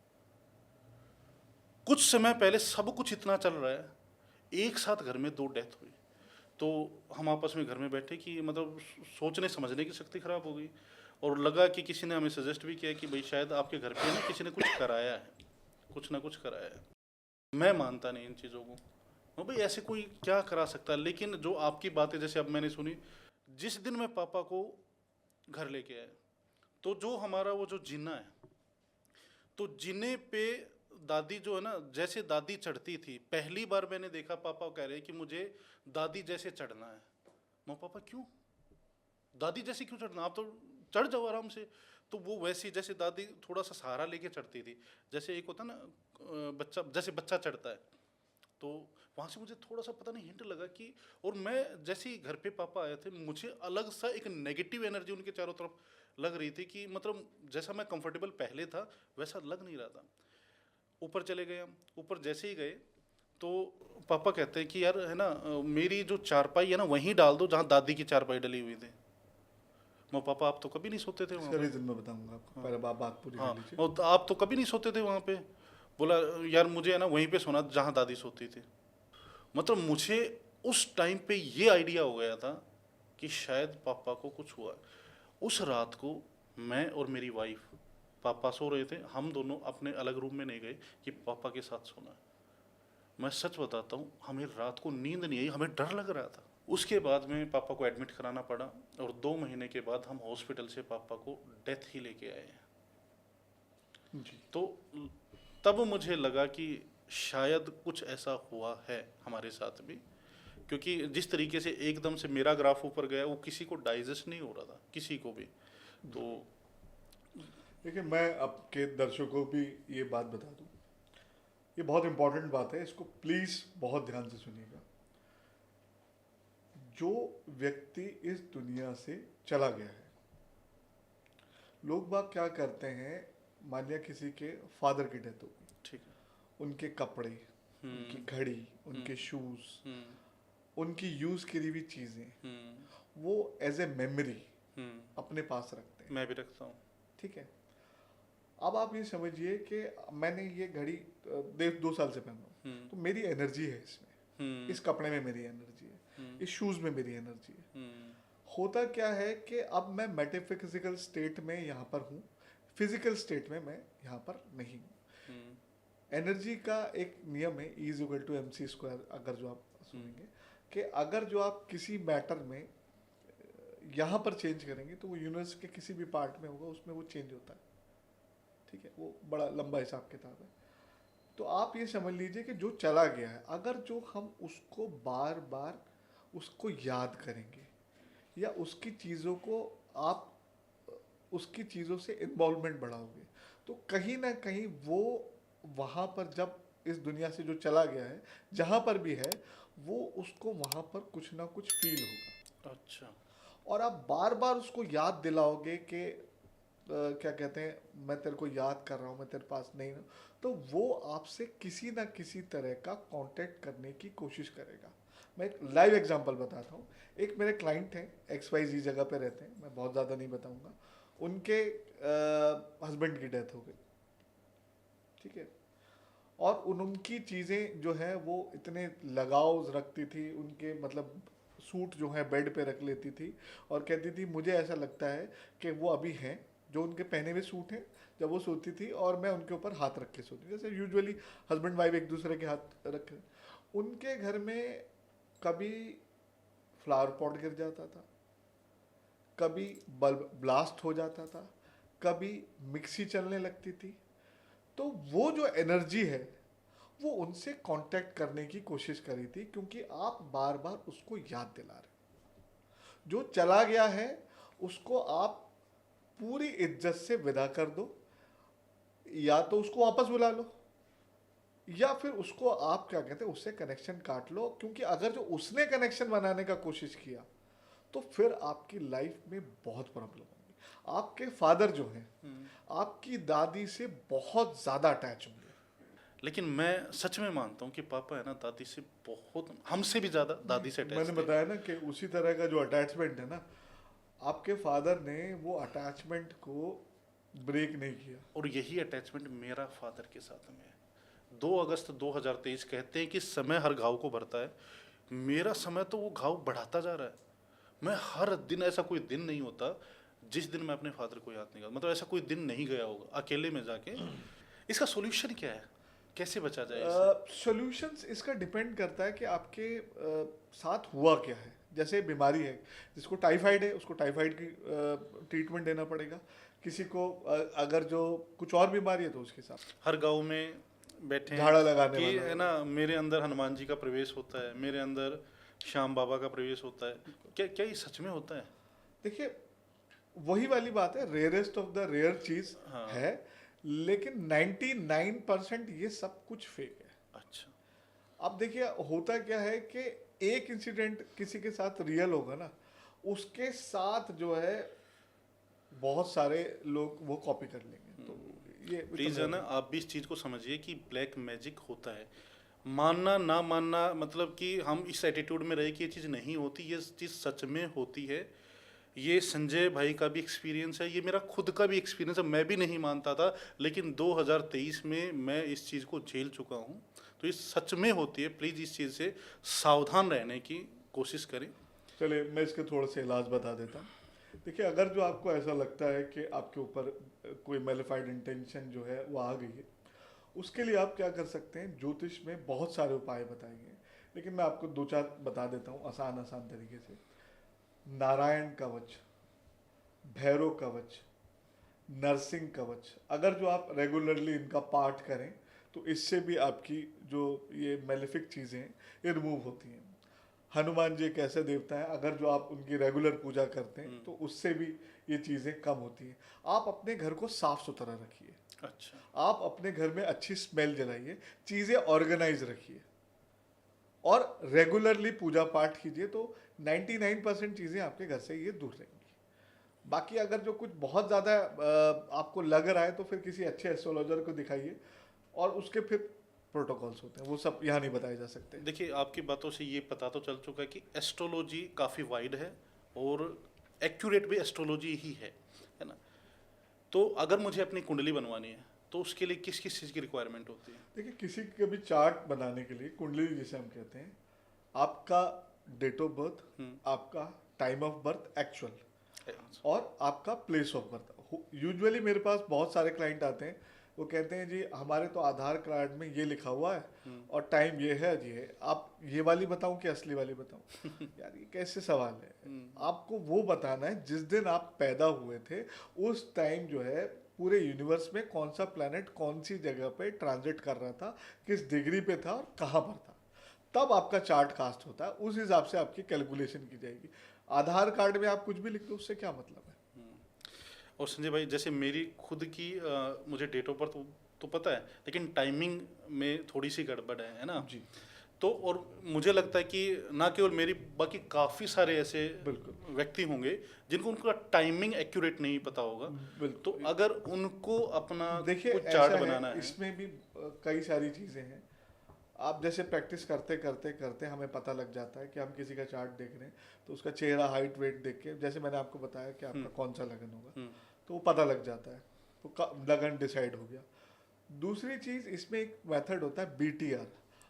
कुछ समय पहले सब कुछ इतना चल रहा है, एक साथ घर में 2 डेथ हुई। तो हम आपस में घर में बैठे कि मतलब सोचने समझने की शक्ति खराब हो गई, और लगा कि किसी ने हमें सजेस्ट भी किया कि भाई शायद आपके घर पे ना किसी ने कुछ कराया है, कुछ ना कुछ कराया है। मैं मानता नहीं इन चीज़ों को, भाई ऐसे कोई क्या करा सकता है। लेकिन जो आपकी बातें जैसे अब मैंने सुनी, जिस दिन मैं पापा को घर लेके आया, तो जो हमारा वो जो जीना है, तो जीने पे दादी जो है ना, जैसे दादी चढ़ती थी, पहली बार मैंने देखा पापा कह रहे कि मुझे दादी जैसे चढ़ना है। मैं, पापा क्यों, दादी जैसे क्यों चढ़ना, आप तो चढ़ जाओ आराम से। तो वो वैसी, जैसे दादी थोड़ा सा सहारा लेके चढ़ती थी, जैसे एक होता ना बच्चा, जैसे बच्चा चढ़ता है, तो वहाँ से मुझे थोड़ा सा पता नहीं हिंट लगा कि, और मैं जैसे ही घर पे पापा आए थे, मुझे अलग सा एक नेगेटिव एनर्जी उनके चारों तरफ लग रही थी कि मतलब जैसा मैं कंफर्टेबल पहले था वैसा लग नहीं रहा था। ऊपर चले गए हम। ऊपर जैसे ही गए तो पापा कहते हैं कि यार है ना, मेरी जो चारपाई है ना वहीं डाल दो जहाँ दादी की चारपाई डली हुई थी। मैं, पापा आप तो कभी नहीं सोते थे वहाँ इसका पे? रीजन मैं बताऊंगा आपको, पहले बात पूरी कर हाँ, लीजिए। और आप तो कभी नहीं सोते थे वहाँ पे? बोला यार मुझे है ना वहीं पे सोना जहाँ दादी सोती थी। मतलब मुझे उस टाइम पे ये आइडिया हो गया था कि शायद पापा को कुछ हुआ। उस रात को मैं और मेरी वाइफ, पापा सो रहे थे, हम दोनों अपने अलग रूम में नहीं गए कि पापा के साथ सोना। मैं सच बताता हूँ, हमें रात को नींद नहीं आई, हमें डर लग रहा था। उसके बाद में पापा को एडमिट कराना पड़ा, और 2 महीने के बाद हम हॉस्पिटल से पापा को डेथ ही लेके आए हैं। जी। तो तब मुझे लगा कि शायद कुछ ऐसा हुआ है हमारे साथ भी, क्योंकि जिस तरीके से एकदम से मेरा ग्राफ ऊपर गया, वो किसी को डाइजेस्ट नहीं हो रहा था, किसी को भी। तो देखिए, मैं आपके दर्शकों को भी ये बात बता दूं, ये बहुत इंपॉर्टेंट बात है, इसको प्लीज़ बहुत ध्यान से सुनिएगा। जो व्यक्ति इस दुनिया से चला गया है, लोग बाग क्या करते हैं, मान लिया किसी के फादर की डेथ हो गई, ठीक है, उनके कपड़े, उनकी घड़ी, उनके शूज़, उनकी यूज़ की हुई चीज़ें, वो एज ए मेमोरी अपने पास रखते हैं। मैं भी रखता हूँ। ठीक है। अब आप ये समझिए कि मैंने ये घड़ी 2 साल से पहन रहा हूँ, तो मेरी एनर्जी है इसमें, इस कपड़े में मेरी एनर्जी है, इस शूज़ में मेरी एनर्जी है। होता क्या है कि अब मैं मेटाफिजिकल स्टेट में यहाँ पर हूँ, फिजिकल स्टेट में मैं यहाँ पर नहीं हूँ। एनर्जी का एक नियम है E=mc², अगर जो आप सुनेंगे कि अगर जो आप किसी मैटर में यहाँ पर चेंज करेंगे तो वो यूनिवर्स के किसी भी पार्ट में होगा, उसमें वो चेंज होता है। ठीक है, वो बड़ा लंबा हिसाब किताब है। तो आप ये समझ लीजिए कि जो चला गया है, अगर जो हम उसको बार बार उसको याद करेंगे या उसकी चीज़ों को आप उसकी चीज़ों से इन्वॉल्वमेंट बढ़ाओगे, तो कहीं ना कहीं वो वहाँ पर जब इस दुनिया से जो चला गया है, जहाँ पर भी है, वो उसको वहाँ पर कुछ ना कुछ फील होगा। अच्छा। और आप बार बार उसको याद दिलाओगे कि क्या कहते हैं, मैं तेरे को याद कर रहा हूँ, मैं तेरे पास नहीं हूँ, तो वो आपसे किसी ना किसी तरह का कांटेक्ट करने की कोशिश करेगा। मैं एक लाइव एग्जांपल बताता हूँ। एक मेरे क्लाइंट हैं, XYZ जगह पे रहते हैं, मैं बहुत ज़्यादा नहीं बताऊँगा। उनके हस्बैंड की डेथ हो गई, ठीक है, और उनकी चीज़ें जो है वो इतने लगाव रखती थी, उनके मतलब सूट जो है बेड पे रख लेती थी और कहती थी मुझे ऐसा लगता है कि वो अभी हैं, जो उनके पहने हुए सूट हैं, जब वो सोती थी और मैं उनके ऊपर हाथ रख के सोती, जैसे यूजुअली हस्बैंड वाइफ एक दूसरे के हाथ रखे। उनके घर में कभी फ्लावर पॉट गिर जाता था, कभी बल्ब ब्लास्ट हो जाता था, कभी मिक्सी चलने लगती थी। तो वो जो एनर्जी है वो उनसे कांटेक्ट करने की कोशिश करी थी, क्योंकि आप बार बार उसको याद दिला रहे। जो चला गया है उसको आप पूरी इज्जत से विदा कर दो, या तो उसको वापस बुला लो या फिर उसको आप क्या कहते हैं उससे कनेक्शन काट लो, क्योंकि अगर जो उसने कनेक्शन बनाने का कोशिश किया तो फिर आपकी लाइफ में बहुत प्रॉब्लम होगी। आपके फादर जो हैं आपकी दादी से बहुत ज़्यादा अटैच होंगे। लेकिन मैं सच में मानता हूँ कि पापा है ना दादी से बहुत, हमसे भी ज़्यादा दादी से अटैच मैंने थे। बताया ना कि उसी तरह का जो अटैचमेंट है ना, आपके फादर ने वो अटैचमेंट को ब्रेक नहीं किया। और यही अटैचमेंट मेरा फादर के साथ में है। 2 अगस्त 2023 कहते हैं कि समय हर घाव को भरता है। मेरा समय तो वो घाव बढ़ाता जा रहा है। मैं हर दिन, ऐसा कोई दिन नहीं होता जिस दिन मैं अपने फादर को याद नहीं करता, मतलब ऐसा कोई दिन नहीं गया होगा अकेले में जाके। इसका सॉल्यूशन क्या है, कैसे बचा जाए इससे? सॉल्यूशंस इसका डिपेंड करता है कि आपके साथ हुआ क्या है। जैसे बीमारी है, जिसको टाइफाइड है उसको टाइफाइड की ट्रीटमेंट देना पड़ेगा। किसी को अगर जो कुछ और बीमारी है तो उसके साथ हर गांव में बैठे हैं झाड़ा लगाने कि वाला है ना, मेरे अंदर हनुमान जी का प्रवेश होता है, मेरे अंदर श्याम बाबा का प्रवेश होता है। क्या क्या ये सच में होता है? देखिए, वही वाली बात है, रेयरेस्ट ऑफ द रेयर चीज हाँ। है, लेकिन 99% ये सब कुछ फेक है। अच्छा। अब देखिए होता क्या है कि एक इंसिडेंट किसी के साथ रियल होगा ना, उसके साथ जो है बहुत सारे लोग वो कॉपी कर लेंगे। तो ये प्लीज है ना, आप भी इस चीज़ को समझिए कि ब्लैक मैजिक होता है। मानना ना मानना मतलब कि हम इस एटीट्यूड में रहे कि ये चीज़ नहीं होती, ये चीज़ सच में होती है। ये संजय भाई का भी एक्सपीरियंस है, ये मेरा खुद का भी एक्सपीरियंस है। मैं भी नहीं मानता था, लेकिन 2023 में मैं इस चीज़ को झेल चुका हूँ। तो ये सच में होती है। प्लीज़ इस चीज़ से सावधान रहने की कोशिश करें। चलिए मैं इसके थोड़े से इलाज बता देता हूँ। देखिए, अगर जो आपको ऐसा लगता है कि आपके ऊपर कोई मेलिफाइड इंटेंशन जो है वो आ गई है, उसके लिए आप क्या कर सकते हैं। ज्योतिष में बहुत सारे उपाय बताए गए हैं, लेकिन मैं आपको 2-4 बता देता हूँ आसान आसान तरीके से। नारायण कवच, भैरव कवच, नरसिंह कवच, अगर जो आप रेगुलरली इनका पाठ करें तो इससे भी आपकी जो ये मेलिफिक चीज़ें हैं ये रिमूव होती हैं। हनुमान जी एक ऐसे देवता है, अगर जो आप उनकी रेगुलर पूजा करते हैं तो उससे भी ये चीज़ें कम होती हैं। आप अपने घर को साफ सुथरा रखिए, अच्छा। आप अपने घर में अच्छी स्मेल जलाइए, चीज़ें ऑर्गेनाइज रखिए और रेगुलरली पूजा पाठ कीजिए, तो 99% चीज़ें आपके घर से ये दूर रहेंगी। बाकी अगर जो कुछ बहुत ज़्यादा आपको लग रहा है तो फिर किसी अच्छे एस्ट्रोलॉजर को दिखाइए, और उसके फिर प्रोटोकॉल्स होते हैं, वो सब यहाँ नहीं बताए जा सकते। देखिए, आपकी बातों से ये पता तो चल चुका है कि एस्ट्रोलॉजी काफ़ी वाइड है और एक्यूरेट भी एस्ट्रोलॉजी ही है ना। तो अगर मुझे अपनी कुंडली बनवानी है तो उसके लिए किस किस चीज़ की रिक्वायरमेंट होती है? देखिए, किसी के भी चार्ट बनाने के लिए, कुंडली जिसे हम कहते हैं, आपका डेट ऑफ बर्थ, आपका टाइम ऑफ बर्थ एक्चुअल और आपका प्लेस ऑफ बर्थ। यूजुअली मेरे पास बहुत सारे क्लाइंट आते हैं, वो कहते हैं जी हमारे तो आधार कार्ड में ये लिखा हुआ है और टाइम ये है, आप ये वाली बताऊं कि असली वाली बताऊं? यार ये कैसे सवाल है? आपको वो बताना है जिस दिन आप पैदा हुए थे उस टाइम जो है पूरे यूनिवर्स में कौन सा प्लैनेट कौन सी जगह पे ट्रांजिट कर रहा था, किस डिग्री पे था और कहाँ पर था, तब आपका चार्ट कास्ट होता है। उस हिसाब से आपकी कैलकुलेशन की जाएगी। आधार कार्ड में आप कुछ भी लिख दो, उससे क्या मतलब है? और संजय भाई, जैसे मेरी खुद की मुझे डेट ऑफ बर्थ तो पता है, लेकिन टाइमिंग में थोड़ी सी गड़बड़ है ना? जी तो और मुझे लगता है कि ना केवल मेरी, बाकी काफ़ी सारे ऐसे बिल्कुल व्यक्ति होंगे जिनको उनका टाइमिंग एक्यूरेट नहीं पता होगा। बिल्कुल। तो अगर उनको अपना देखिए कुछ ऐसा चार्ट है, बनाना है, इसमें भी कई सारी चीज़ें हैं। आप जैसे प्रैक्टिस करते करते करते हमें पता लग जाता है कि हम किसी का चार्ट देख रहे हैं, तो उसका चेहरा, हाइट, वेट देख के, जैसे मैंने आपको बताया कि आपका कौन सा लगन होगा, तो वो पता लग जाता है, तो लगन डिसाइड हो गया। दूसरी चीज़, इसमें एक मेथड होता है BTR,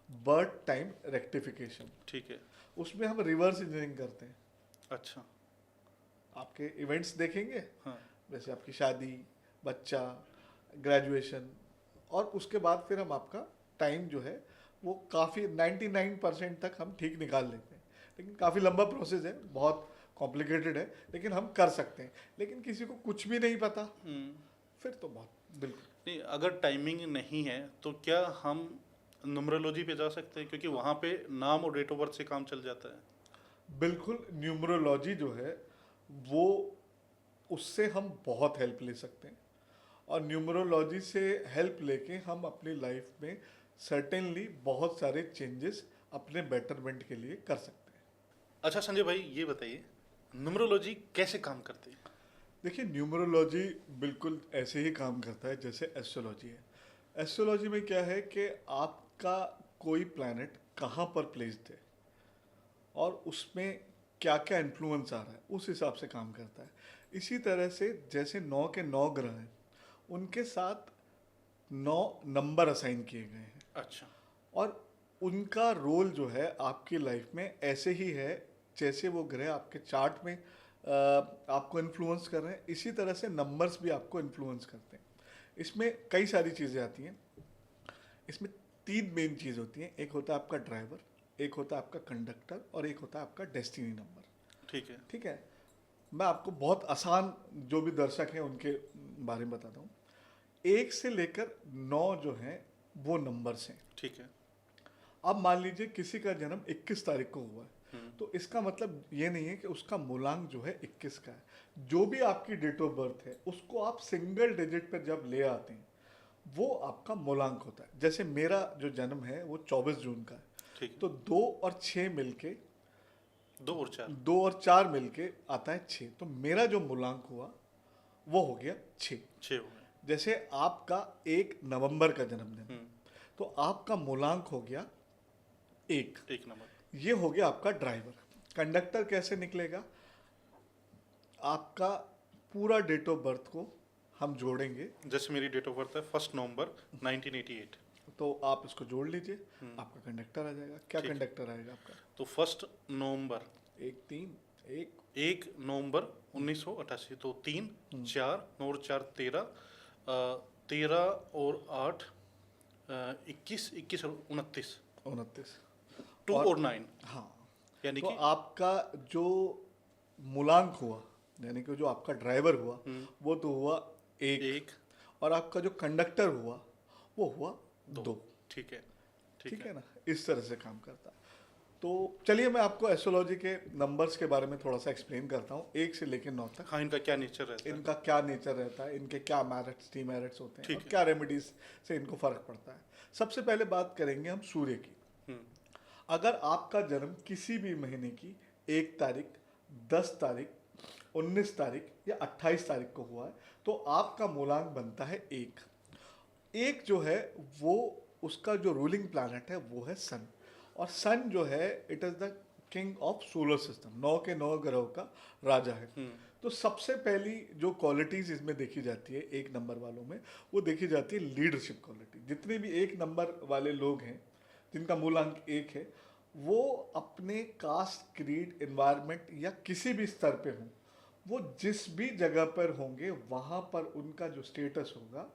बर्थ टाइम रेक्टिफिकेशन। ठीक है। उसमें हम रिवर्स इंजीनियरिंग करते हैं। अच्छा। आपके इवेंट्स देखेंगे, हाँ। जैसे आपकी शादी, बच्चा, ग्रेजुएशन, और उसके बाद फिर हम आपका टाइम जो है वो काफ़ी 99% तक हम ठीक निकाल लेते हैं। लेकिन काफ़ी लंबा प्रोसेस है, बहुत कॉम्प्लिकेटेड है, लेकिन हम कर सकते हैं। लेकिन किसी को कुछ भी नहीं पता, फिर तो बहुत बिल्कुल नहीं, अगर टाइमिंग नहीं है तो क्या हम न्यूमरोलॉजी पे जा सकते हैं? क्योंकि वहाँ पे नाम और डेट ऑफ बर्थ से काम चल जाता है। बिल्कुल। न्यूमरोलॉजी जो है वो, उससे हम बहुत हेल्प ले सकते हैं, और न्यूमरोलॉजी से हेल्प लेके हम अपनी लाइफ में सर्टेनली बहुत सारे चेंजेस अपने बेटरमेंट के लिए कर सकते हैं। अच्छा संजय भाई, ये बताइए न्यूमरोलॉजी कैसे काम करती है? देखिए, न्यूमरोलॉजी बिल्कुल ऐसे ही काम करता है जैसे एस्ट्रोलॉजी है। एस्ट्रोलॉजी में क्या है कि आपका कोई प्लैनेट कहाँ पर प्लेस्ड है और उसमें क्या क्या इन्फ्लुएंस आ रहा है, उस हिसाब से काम करता है। इसी तरह से जैसे 9 के 9 ग्रह हैं, उनके साथ 9 नंबर असाइन किए गए हैं। अच्छा। और उनका रोल जो है आपकी लाइफ में ऐसे ही है जैसे वो ग्रह आपके चार्ट में आपको इन्फ्लुएंस कर रहे हैं, इसी तरह से नंबर्स भी आपको इन्फ्लुएंस करते हैं। इसमें कई सारी चीज़ें आती हैं। इसमें 3 मेन चीज़ होती हैं। एक होता है आपका ड्राइवर, एक होता है आपका कंडक्टर, और एक होता है आपका डेस्टिनी नंबर। ठीक है। ठीक है, मैं आपको बहुत आसान, जो भी दर्शक हैं उनके बारे में बताता हूँ। 1 से लेकर 9 जो हैं वो नंबर्स हैं। ठीक है। अब मान लीजिए किसी का जन्म 21 तारीख को हुआ है, तो इसका मतलब ये नहीं है कि उसका मूलांक जो है 21 का है। जो भी आपकी डेट ऑफ बर्थ है उसको आप सिंगल डिजिट पर जब ले आते हैं वो आपका मूलांक होता है। जैसे मेरा जो जन्म है वो 24 जून का है, ठीक है। तो 2 और 6 मिलके, 2 और 4। 2 और 4 मिलके आता है 6, तो मेरा जो मूलांक हुआ वो हो गया 6। 6 हो गए। जैसे आपका 1 नवंबर का जन्मदिन, तो आपका मूलांक हो गया 1। 1 नंबर। ये हो गया आपका ड्राइवर। कंडक्टर कैसे निकलेगा? आपका पूरा डेट ऑफ बर्थ को हम जोड़ेंगे, जैसे मेरी डेट ऑफ बर्थ है 1 नवंबर 1988, तो आप इसको जोड़ लीजिए, आपका कंडक्टर आ जाएगा। क्या कंडक्टर आएगा आपका? तो 1 नवंबर 1 3 1 1 नवंबर 1988, तो 3 4 9 और 4 13, 13 और 8 21 21 और 29, 29 2 और 9, हाँ, यानी तो कि आपका जो मूलांक हुआ, यानी कि जो आपका ड्राइवर हुआ वो तो हुआ 1, और आपका जो कंडक्टर हुआ वो हुआ 2। ठीक है। ठीक है ना, इस तरह से काम करता है। तो चलिए मैं आपको एस्ट्रोलॉजी के नंबर्स के बारे में थोड़ा सा एक्सप्लेन करता हूँ, 1 से लेकर 9 तक। हाँ, इनका क्या नेचर रहता है? इनका क्या नेचर रहता है, इनके क्या मेरिट्स डीमेरिट्स होते हैं, ठीक और है। क्या रेमेडीज से इनको फर्क पड़ता है। सबसे पहले बात करेंगे हम सूर्य की। अगर आपका जन्म किसी भी महीने की 1 तारीख, 10 तारीख, 19 तारीख या 28 तारीख को हुआ है, तो आपका मूलांक बनता है 1। 1 जो है वो, उसका जो रूलिंग प्लैनेट है वो है सन, और सन जो है it is the king of solar system, 9 के 9 ग्रहों का राजा है। तो सबसे पहली जो क्वालिटीज़ इसमें देखी जाती है 1 नंबर वालों में, वो देखी जाती है लीडरशिप क्वालिटी। जितने भी 1 नंबर वाले लोग हैं जिनका मूलांक 1 है, वो अपने कास्ट, क्रीड, एनवायरनमेंट या किसी भी स्तर पे हों, वो जिस भी जगह पर होंगे वहाँ पर उनका जो स्टेटस होगा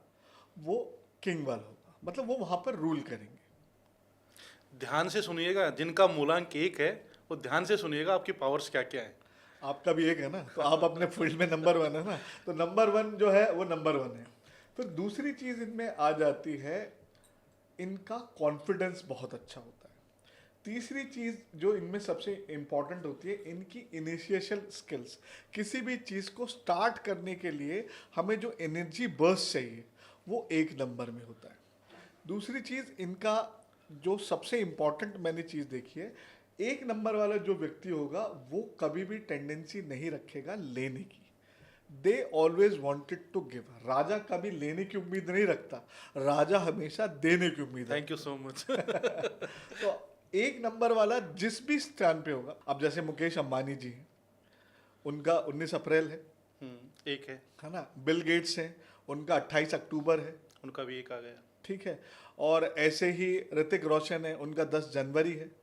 वो किंग वाला होगा, मतलब वो वहाँ पर रूल करेंगे। ध्यान से सुनिएगा, जिनका मूलांक 1 है वो ध्यान से सुनिएगा आपकी पावर्स क्या क्या है। आपका भी एक है ना, तो आप अपने फील्ड में नंबर 1 है ना, तो नंबर 1 जो है वो नंबर 1 है। फिर दूसरी चीज़ इनमें आ जाती है, इनका कॉन्फिडेंस बहुत अच्छा होता है। तीसरी चीज़ जो इनमें सबसे इम्पॉर्टेंट होती है, इनकी इनिशिएशन स्किल्स। किसी भी चीज़ को स्टार्ट करने के लिए हमें जो एनर्जी बर्स्ट चाहिए वो 1 नंबर में होता है। दूसरी चीज़ इनका जो सबसे इम्पॉर्टेंट मैंने चीज़ देखी है, 1 नंबर वाला जो व्यक्ति होगा वो कभी भी टेंडेंसी नहीं रखेगा लेने की। They always wanted to give. राजा कभी लेने की उम्मीद नहीं रखता, राजा हमेशा देने की उम्मीद थैंक रखता। You so much. तो 1 नंबर वाला जिस भी स्थान पे होगा, अब जैसे मुकेश अंबानी जी हैं, उनका 19 अप्रैल एक है ना। बिल गेट्स हैं, उनका 28 अक्टूबर है, उनका भी एक आ गया। ठीक है। और ऐसे ही ऋतिक रोशन है, उनका 10 जनवरी है।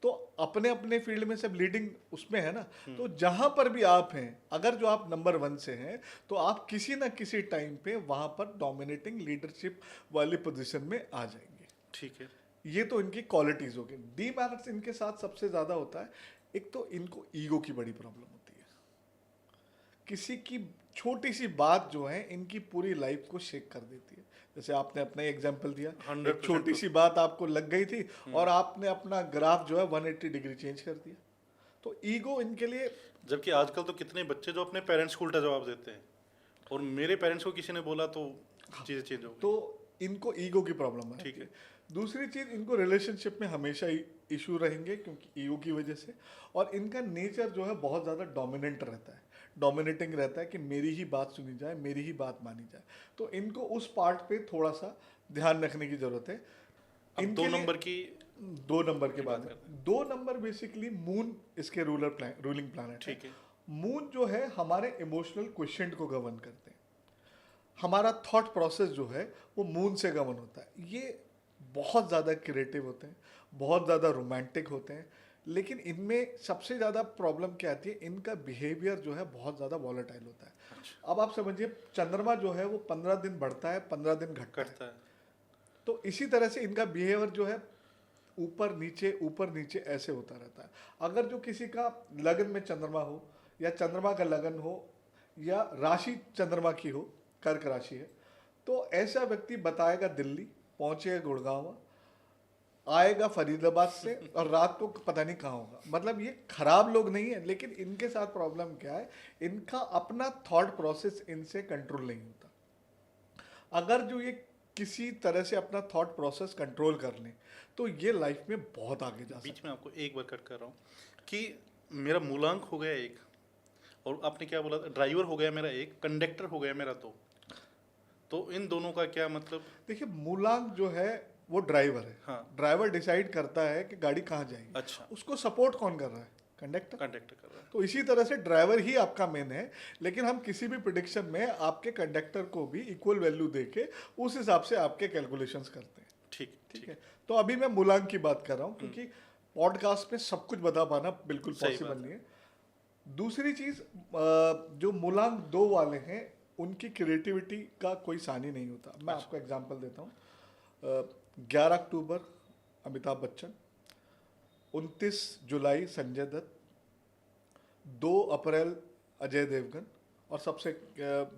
तो अपने अपने फील्ड में सब लीडिंग उसमें है ना। तो जहां पर भी आप हैं, अगर जो आप नंबर 1 से हैं, तो आप किसी ना किसी टाइम पे वहां पर डोमिनेटिंग लीडरशिप वाली पोजीशन में आ जाएंगे। ठीक है। ये तो इनकी क्वालिटीज हो गई। डीमेरिट्स इनके साथ सबसे ज्यादा होता है, एक तो इनको ईगो की बड़ी प्रॉब्लम होती है। किसी की छोटी सी बात जो है इनकी पूरी लाइफ को शेक कर देती है। जैसे आपने अपना एग्जाम्पल दिया, 100% एक छोटी सी बात आपको लग गई थी और आपने अपना ग्राफ जो है 180 डिग्री चेंज कर दिया। तो ईगो इनके लिए, जबकि आजकल तो कितने बच्चे जो अपने पेरेंट्स को उल्टा जवाब देते हैं, और मेरे पेरेंट्स को किसी ने बोला तो चीज़ें चेंज हो गई। तो इनको ईगो की प्रॉब्लम है। ठीक है। दूसरी चीज, इनको रिलेशनशिप में हमेशा इशू रहेंगे क्योंकि ईगो की वजह से। और इनका नेचर जो है बहुत ज़्यादा डोमिनेंट रहता है, डोमिनेटिंग रहता है कि मेरी ही बात सुनी जाए, मेरी ही बात मानी जाए। तो इनको उस पार्ट पे थोड़ा सा ध्यान रखने की जरूरत है। अब इनके 2 लिए नंबर की 2 नंबर के की बाद बात में, करते 2 नंबर बेसिकली मून इसके रूलिंग प्लैनेट है। ठीक है। मून जो है हमारे इमोशनल क्वेश्चन को गवर्न करते हैं। हमारा थॉट प्रोसेस जो है वो मून से गवर्न होता है। ये बहुत ज़्यादा क्रिएटिव होते हैं, बहुत ज़्यादा रोमांटिक होते हैं, लेकिन इनमें सबसे ज़्यादा प्रॉब्लम क्या आती है, इनका बिहेवियर जो है बहुत ज़्यादा वॉलेटाइल होता है। अब आप समझिए, चंद्रमा जो है वो 15 दिन बढ़ता है, 15 दिन घटता है। करता है। तो इसी तरह से इनका बिहेवियर जो है ऊपर नीचे ऐसे होता रहता है। अगर जो किसी का लगन में चंद्रमा हो, या चंद्रमा का लगन हो, या राशि चंद्रमा की हो, कर्क राशि है, तो ऐसा व्यक्ति बताएगा दिल्ली, पहुंचेगा गुड़गांव, आएगा फरीदाबाद से, और रात को पता नहीं कहाँ होगा। मतलब ये खराब लोग नहीं है, लेकिन इनके साथ प्रॉब्लम क्या है, इनका अपना थॉट प्रोसेस इनसे कंट्रोल नहीं होता। अगर जो ये किसी तरह से अपना थॉट प्रोसेस कंट्रोल कर लें, तो ये लाइफ में बहुत आगे जा सकते बीच में आपको एक बार कट कर रहा हूँ कि मेरा मूलांक हो गया 1, और आपने क्या बोला था, ड्राइवर हो गया मेरा 1, कंडक्टर हो गया मेरा 2। तो इन दोनों का क्या मतलब? हैं। देखिए, मूलांक जो है वो ड्राइवर है। हाँ। ड्राइवर डिसाइड करता है कि गाड़ी कहाँ जाएगी। अच्छा। उसको सपोर्ट कौन कर रहा है? कंडक्टर। कंडक्टर कर रहा है। तो इसी तरह से ड्राइवर ही आपका मेन है, लेकिन हम किसी भी प्रिडिक्शन में आपके कंडक्टर को भी इक्वल वैल्यू देके उस हिसाब से आपके कैलकुलेशंस करते हैं। ठीक ठीक है। तो अभी मैं मूलांक की बात कर रहा हूँ, क्योंकि पॉडकास्ट में सब कुछ बता पाना बिल्कुल सही पॉसिबल बात नहीं है। दूसरी चीज, जो मूलांक 2 वाले हैं, उनकी क्रिएटिविटी का कोई सानी नहीं होता। मैं आपको एग्जांपल देता हूँ। 11 अक्टूबर अमिताभ बच्चन, 29 जुलाई संजय दत्त, 2 अप्रैल अजय देवगन, और सबसे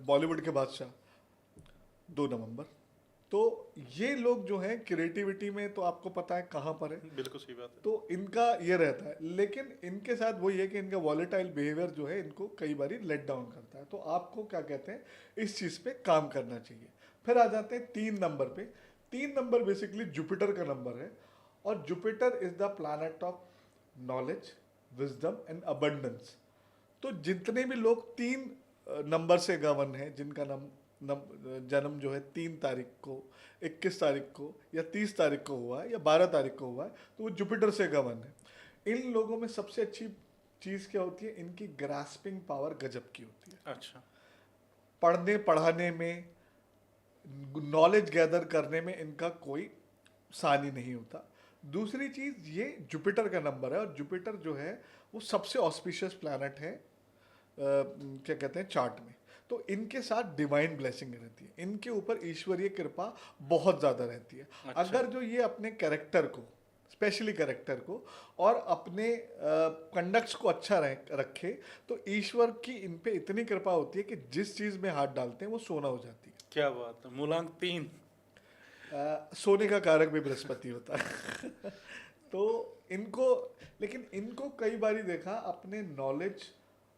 बॉलीवुड के बादशाह 2 नवंबर। तो ये लोग जो हैं क्रिएटिविटी में, तो आपको पता है कहाँ पर है। बिल्कुल सही बात है। तो इनका ये रहता है, लेकिन इनके साथ वही है कि इनका वॉलेटाइल बिहेवियर जो है इनको कई बारी लेट डाउन करता है। तो आपको क्या कहते हैं, इस चीज़ पे काम करना चाहिए। फिर आ जाते हैं 3 नंबर पे। 3 नंबर बेसिकली जुपिटर का नंबर है, और Jupiter is the planet of knowledge, wisdom and abundance. तो जितने भी लोग 3 नंबर से गवर्न हैं, जिनका जन्म जो है 3 तारीख को, 21 तारीख को, या 30 तारीख को हुआ है, या 12 तारीख को हुआ है, तो वो जुपिटर से गवर्न है। इन लोगों में सबसे अच्छी चीज़ क्या होती है, इनकी ग्रास्पिंग पावर गजब की होती है। अच्छा। पढ़ने पढ़ाने में, नॉलेज गैदर करने में इनका कोई सानी नहीं होता। दूसरी चीज ये जुपिटर का नंबर है, और जुपिटर जो है वो सबसे ऑस्पिशियस प्लैनेट है क्या कहते हैं चार्ट में। तो इनके साथ डिवाइन ब्लेसिंग रहती है, इनके ऊपर ईश्वरीय कृपा बहुत ज़्यादा रहती है। अच्छा। अगर जो ये अपने कैरेक्टर को, स्पेशली कैरेक्टर को और अपने कंडक्ट्स को अच्छा रखे, तो ईश्वर की इन पे इतनी कृपा होती है कि जिस चीज़ में हाथ डालते हैं वो सोना हो जाती है। क्या बात है, मूलांक 3। सोने का कारक भी बृहस्पति होता है तो इनको, लेकिन इनको कई बारी देखा अपने नॉलेज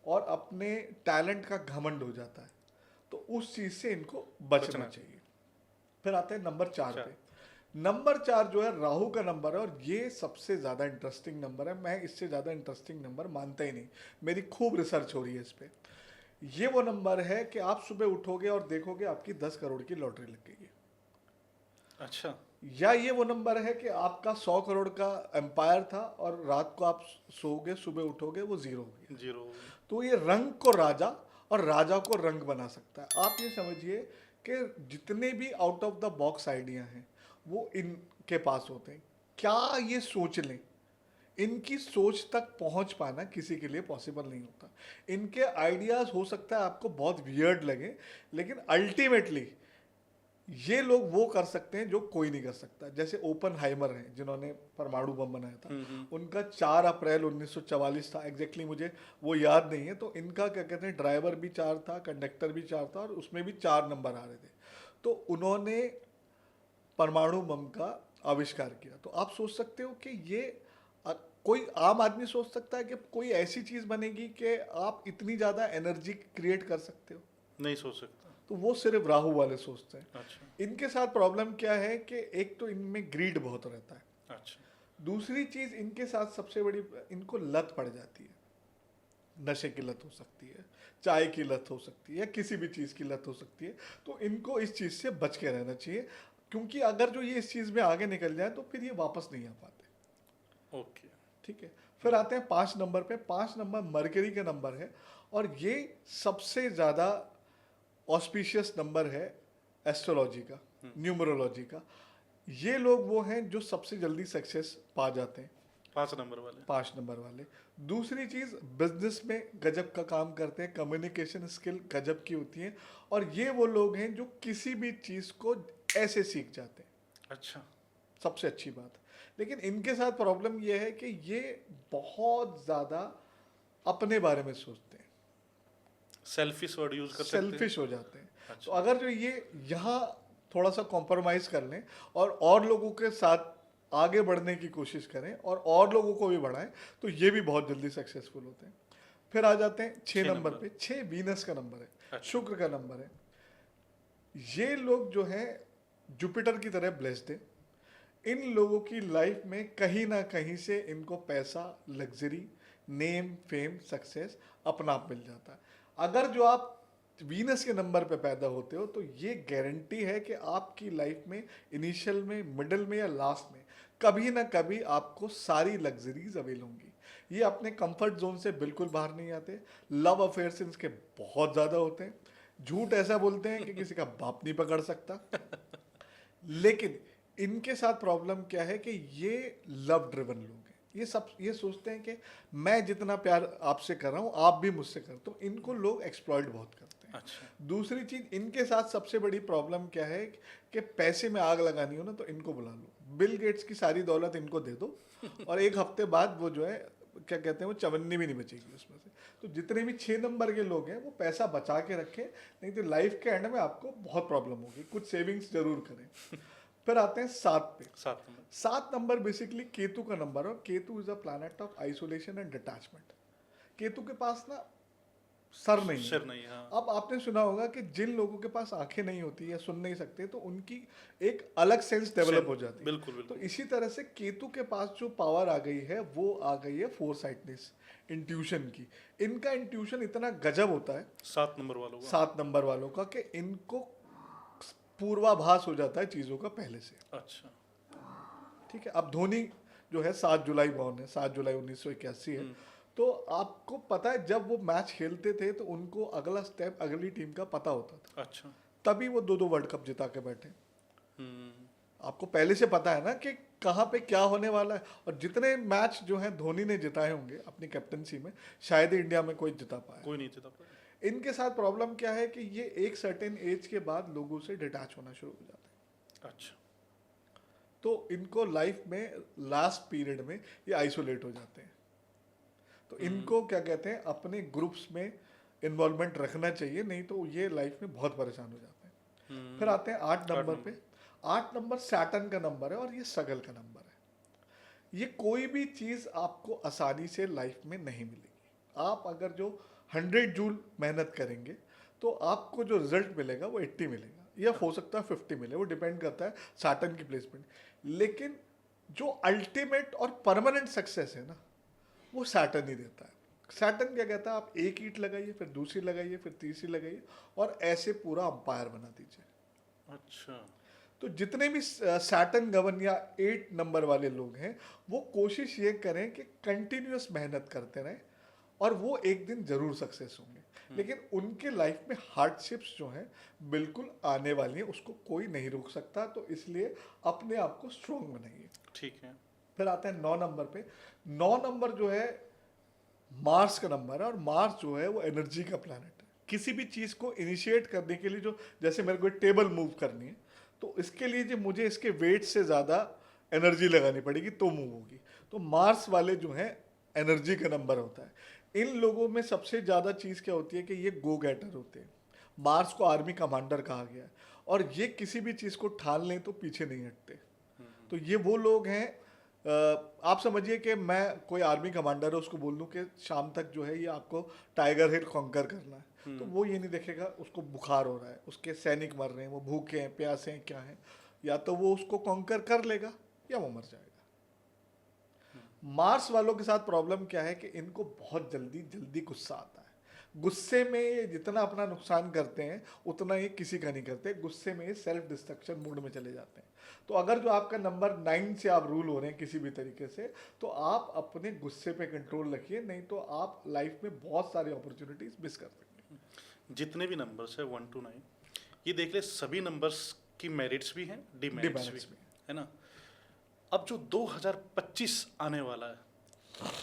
और अपने टैलेंट का घमंड हो जाता है, तो उस चीज से इनको बचना चाहिए। फिर आते हैं नंबर 4 पे। नंबर 4 जो है राहु का नंबर है, और ये सबसे ज्यादा इंटरेस्टिंग नंबर है। मैं इससे ज्यादा इंटरेस्टिंग नंबर मानता ही नहीं, मेरी खूब रिसर्च हो रही है इस पे। ये वो नंबर है कि आप सुबह उठोगे और देखोगे आपकी 10 करोड़ की लॉटरी लग गई है। अच्छा। या ये वो नंबर है कि आपका 100 करोड़ का एम्पायर था और रात को आप सोओगे, सुबह उठोगे वो जीरो हो गया। 0। तो ये रंग को राजा और राजा को रंग बना सकता है। आप ये समझिए कि जितने भी out of the box idea हैं वो इनके पास होते हैं। क्या ये सोच लें, इनकी सोच तक पहुंच पाना किसी के लिए पॉसिबल नहीं होता। इनके आइडियाज हो सकता है आपको बहुत वियर्ड लगे, लेकिन अल्टीमेटली ये लोग वो कर सकते हैं जो कोई नहीं कर सकता। जैसे ओपनहाइमर हैं जिन्होंने परमाणु बम बनाया था, उनका 4 अप्रैल 1944 था, एग्जैक्टली मुझे वो याद नहीं है। तो इनका क्या कहते हैं ड्राइवर भी 4 था, कंडक्टर भी 4 था, और उसमें भी 4 नंबर आ रहे थे। तो उन्होंने परमाणु बम का आविष्कार किया। तो आप सोच सकते हो कि ये कोई आम आदमी सोच सकता है कि कोई ऐसी चीज़ बनेगी कि आप इतनी ज़्यादा एनर्जी क्रिएट कर सकते हो? नहीं सोच सकता। तो वो सिर्फ राहु वाले सोचते हैं। अच्छा। इनके साथ प्रॉब्लम क्या है कि एक तो इनमें ग्रीड बहुत रहता है, अच्छा। दूसरी चीज इनके साथ सबसे बड़ी, इनको लत पड़ जाती है। नशे की लत हो सकती है, चाय की लत हो सकती है, या किसी भी चीज की लत हो सकती है। तो इनको इस चीज से बच के रहना चाहिए, क्योंकि अगर जो ये इस चीज में आगे निकल जाए तो फिर ये वापस नहीं आ पाते। ओके। ठीक है। फिर आते हैं 5 नंबर पे। 5 नंबर मरकरी का नंबर है, और ये सबसे ज्यादा ऑस्पिशियस नंबर है एस्ट्रोलॉजी का, न्यूमरोलॉजी का। ये लोग वो हैं जो सबसे जल्दी सक्सेस पा जाते हैं, 5 नंबर वाले। 5 नंबर वाले। दूसरी चीज, बिजनेस में गजब का काम करते हैं, कम्युनिकेशन स्किल गजब की होती है, और ये वो लोग हैं जो किसी भी चीज को ऐसे सीख जाते हैं। अच्छा। सबसे अच्छी बात। लेकिन इनके साथ प्रॉब्लम ये है कि ये बहुत ज्यादा अपने बारे में सोचते हैं, सेल्फिश वर्ड यूज कर सकते हैं। सेल्फिश हो जाते हैं। अच्छा। तो अगर जो ये यहाँ थोड़ा सा कॉम्प्रोमाइज कर लें और लोगों के साथ आगे बढ़ने की कोशिश करें और लोगों को भी बढ़ाएं, तो ये भी बहुत जल्दी सक्सेसफुल होते हैं। फिर आ जाते हैं 6 नंबर पे। 6 वीनस का नंबर है, अच्छा। शुक्र का नंबर है। ये लोग जो है जुपिटर की तरह ब्लेस्ड है। इन लोगों की लाइफ में कहीं ना कहीं से इनको पैसा, लग्जरी, नेम, फेम, सक्सेस अपना आप मिल जाता है। अगर जो आप वीनस के नंबर पे पैदा होते हो तो ये गारंटी है कि आपकी लाइफ में इनिशियल में, मिडिल में या लास्ट में कभी ना कभी आपको सारी लग्जरीज अवेल होंगी। ये अपने कंफर्ट जोन से बिल्कुल बाहर नहीं आते। लव अफेयर्स इनके बहुत ज़्यादा होते हैं। झूठ ऐसा बोलते हैं कि किसी का बाप नहीं पकड़ सकता। लेकिन इनके साथ प्रॉब्लम क्या है कि ये लव ड्रिवन लोग हैं। ये सोचते हैं कि मैं जितना प्यार आपसे कर रहा हूँ आप भी मुझसे कर, तो इनको लोग एक्सप्लॉइट बहुत करते हैं। अच्छा। दूसरी चीज, इनके साथ सबसे बड़ी प्रॉब्लम क्या है कि पैसे में आग लगानी हो ना तो इनको बुला लो, बिल गेट्स की सारी दौलत इनको दे दो और एक हफ्ते बाद वो जो है क्या कहते हैं वो चवन्नी भी नहीं बचेगी उसमें से। तो जितने भी 6 नंबर के लोग हैं वो पैसा बचा के रखें, नहीं तो लाइफ के एंड में आपको बहुत प्रॉब्लम होगी। कुछ सेविंग्स जरूर करें। फिर आते हैं 7 पे। 7 नंबर। 7 नंबर बेसिकली केतु का नंबर है, और Ketu is a planet of isolation and detachment. Ketu के पास ना सर नहीं है। सिर नहीं है, हाँ। अब आपने सुना होगा कि जिन लोगों के पास आंखें नहीं होती या सुन नहीं सकते तो उनकी एक अलग सेंस डेवलप हो जाती है। बिल्कुल तो बिल्कुल। इसी तरह से केतु के पास जो पावर आ गई है वो आ गई है फोरसाइटनेस, इंट्यूशन की। इनका इंट्यूशन इतना गजब होता है 7 नंबर वालों का। 7 नंबर वालों का कि इनको पूर्वाभास हो जाता है चीज़ों का पहले से। अच्छा। ठीक है। अब धोनी जो है 7 जुलाई बॉर्न है, 7 जुलाई 1981 है। तो आपको पता है जब वो मैच खेलते थे तो उनको अगला स्टेप अगली टीम का पता होता था, अच्छा। तभी वो 2 वर्ल्ड कप जिता के बैठे। हम्म। आपको पहले से पता है ना कि कहाँ पे क्या होने वाला है। और जितने मैच जो हैं धोनी ने जिताए होंगे अपनी कैप्टनसी में, शायद ही इंडिया में कोई जिता पाया। कोई नहीं जीता पाया। इनके साथ प्रॉब्लम क्या है कि ये एक सर्टेन एज के बाद लोगों से डिटैच होना शुरू हो जाते हैं। अच्छा। तो इनको लाइफ में लास्ट पीरियड में ये आइसोलेट हो जाते हैं। तो इनको क्या कहते हैं, अपने ग्रुप्स में इन्वॉल्वमेंट रखना चाहिए, नहीं तो ये लाइफ में बहुत परेशान हो जाते हैं। फिर आते हैं 8 नंबर पे। 8 नंबर सैटर्न का नंबर है और ये सगल का नंबर है। ये कोई भी चीज़ आपको आसानी से लाइफ में नहीं मिलेगी। आप अगर जो 100 जूल मेहनत करेंगे तो आपको जो रिजल्ट मिलेगा वो 80 मिलेगा, या हो सकता है 50 मिले, वो डिपेंड करता है सैटर्न की प्लेसमेंट। लेकिन जो अल्टीमेट और परमानेंट सक्सेस है ना, वो सैटर्न ही देता है। सैटर्न क्या कहता है, आप एक ईंट लगाइए, फिर दूसरी लगाइए, फिर तीसरी लगाइए, और ऐसे पूरा अंपायर बना दीजिए। अच्छा। तो जितने भी सैटर्न गवर्न या 8 नंबर वाले लोग हैं, वो कोशिश ये करें कि कंटिन्यूअस मेहनत करते रहें, और वो एक दिन जरूर सक्सेस होंगे। लेकिन उनके लाइफ में हार्डशिप्स जो हैं बिल्कुल आने वाली हैं, उसको कोई नहीं रोक सकता। तो इसलिए अपने आप को स्ट्रॉन्ग बनाइए। ठीक है। फिर आते हैं 9 नंबर पे। 9 नंबर जो है मार्स का नंबर है, और मार्स जो है वो एनर्जी का प्लैनेट है। किसी भी चीज़ को इनिशिएट करने के लिए, जो जैसे मेरे को टेबल मूव करनी है, तो इसके लिए जो मुझे इसके वेट से ज़्यादा एनर्जी लगानी पड़ेगी तो मूव होगी। तो मार्स वाले जो हैं एनर्जी का नंबर होता है। इन लोगों में सबसे ज़्यादा चीज़ क्या होती है कि ये गो गेटर होते हैं। मार्स को आर्मी कमांडर कहा गया है, और ये किसी भी चीज़ को ठान लें तो पीछे नहीं हटते। तो ये वो लोग हैं, आप समझिए कि मैं कोई आर्मी कमांडर है, उसको बोल दूं कि शाम तक जो है ये आपको टाइगर हिल कॉन्कर करना है, तो वो ये नहीं देखेगा उसको बुखार हो रहा है, उसके सैनिक मर रहे हैं, वो भूखे हैं, प्यासे हैं, क्या हैं। या तो वो उसको कॉन्कर कर लेगा या वो मर जाएगा। मार्स वालों के साथ प्रॉब्लम क्या है कि इनको बहुत जल्दी जल्दी गुस्सा आता है। गुस्से में ये जितना अपना नुकसान करते हैं उतना ये किसी का नहीं करते। गुस्से में ये सेल्फ डिस्ट्रक्शन मूड में चले जाते हैं। तो अगर जो आपका नंबर 9 से आप रूल हो रहे हैं किसी भी तरीके से, तो आप अपने गुस्से पे कंट्रोल रखिए, नहीं तो आप लाइफ में बहुत सारी अपॉर्चुनिटीज मिस कर सकते हैं। जितने भी नंबर्स है 1 to 9, ये देख ले, सभी नंबर्स की मेरिट्स भी हैं, डिमेरिट्स भी Demerits भी। है ना। अब जो 2025 आने वाला है,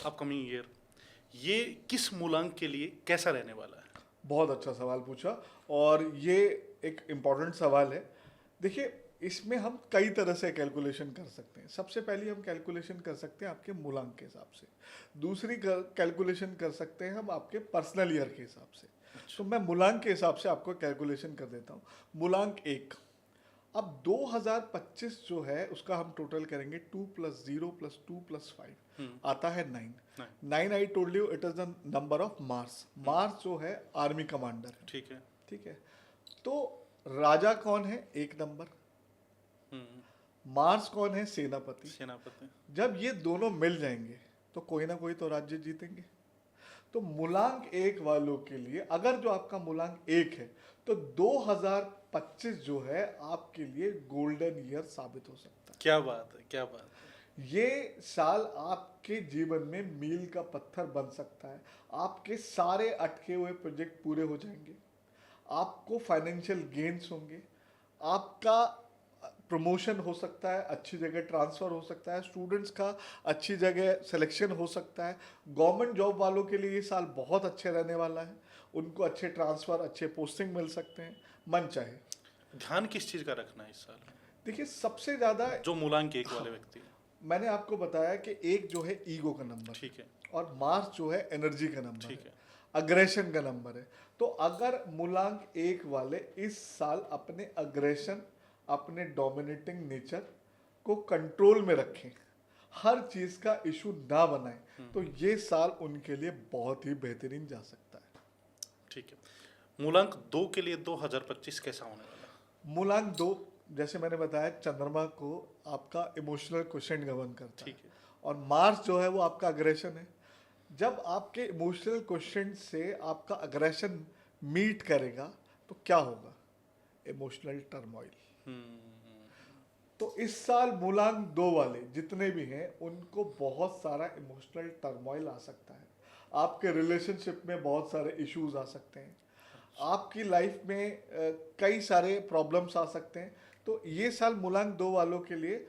अपकमिंग ईयर, ये किस मूलांक के लिए कैसा रहने वाला है? बहुत अच्छा सवाल पूछा, और ये एक इम्पॉर्टेंट सवाल है। देखिए, इसमें हम कई तरह से कैलकुलेशन कर सकते हैं। सबसे पहले हम कैलकुलेशन कर सकते हैं आपके मूलांक के हिसाब से। दूसरी कैलकुलेशन कर सकते हैं हम आपके पर्सनल ईयर के हिसाब से। तो मैं मूलांक के हिसाब से आपको कैलकुलेशन कर देता हूँ। मूलांक 1, अब 2025 जो है उसका हम टोटल करेंगे 2 + 0 + 2 + 5 आता है 9। 9 I told you it is the number of Mars. Mars जो है आर्मी कमांडर है। ठीक है। ठीक है। तो राजा कौन है? 1 नंबर। मार्स कौन है? सेनापति। सेनापति। जब ये दोनों मिल जाएंगे तो कोई ना कोई तो राज्य जीतेंगे। तो मूलांक 1 वालों के लिए, अगर जो आपका मूलांक 1 है, तो 2025 जो है आपके लिए गोल्डन ईयर साबित हो सकता है। क्या बात है, क्या बात है। ये साल आपके जीवन में मील का पत्थर बन सकता है। आपके सारे अटके हुए प्रोजेक्ट पूरे हो जाएंगे, आपको फाइनेंशियल गेन्स होंगे, आपका प्रमोशन हो सकता है, अच्छी जगह ट्रांसफ़र हो सकता है, स्टूडेंट्स का अच्छी जगह सिलेक्शन हो सकता है। गवर्नमेंट जॉब वालों के लिए ये साल बहुत अच्छे रहने वाला है। उनको अच्छे ट्रांसफ़र, अच्छे पोस्टिंग मिल सकते हैं, मन चाहे। ध्यान किस चीज का रखना है इस साल? देखिए, सबसे ज़्यादा जो मूलांक 1 वाले व्यक्ति। मैंने आपको बताया कि एक जो है ईगो का नंबर, ठीक है। और मार्स जो है एनर्जी का नंबर ठीक है, है। अग्रेशन का नंबर है। तो अगर मूलांक 1 वाले इस साल अपने अग्रेशन, अपने डोमिनेटिंग नेचर को कंट्रोल में रखें, हर चीज़ का इशू ना बनाएं, तो ये साल उनके लिए बहुत ही बेहतरीन जा सकता है। ठीक है। मूलांक 2 के लिए 2025 कैसा होने वाला है? मूलांक 2, जैसे मैंने बताया, चंद्रमा को आपका इमोशनल क्वेश्चन गवर्न करता है, ठीक है। और मार्स जो है वो आपका अग्रेशन है। जब आपके इमोशनल क्वेश्चन से आपका अग्रेशन मीट करेगा तो क्या होगा? Emotional turmoil. तो इस साल मूलांक 2 वाले जितने भी हैं उनको बहुत सारा इमोशनल टर्मोइल आ सकता है। आपके रिलेशनशिप में बहुत सारे इश्यूज आ सकते हैं, आपकी लाइफ में कई सारे प्रॉब्लम्स आ सकते हैं। तो ये साल मूलांक 2 वालों के लिए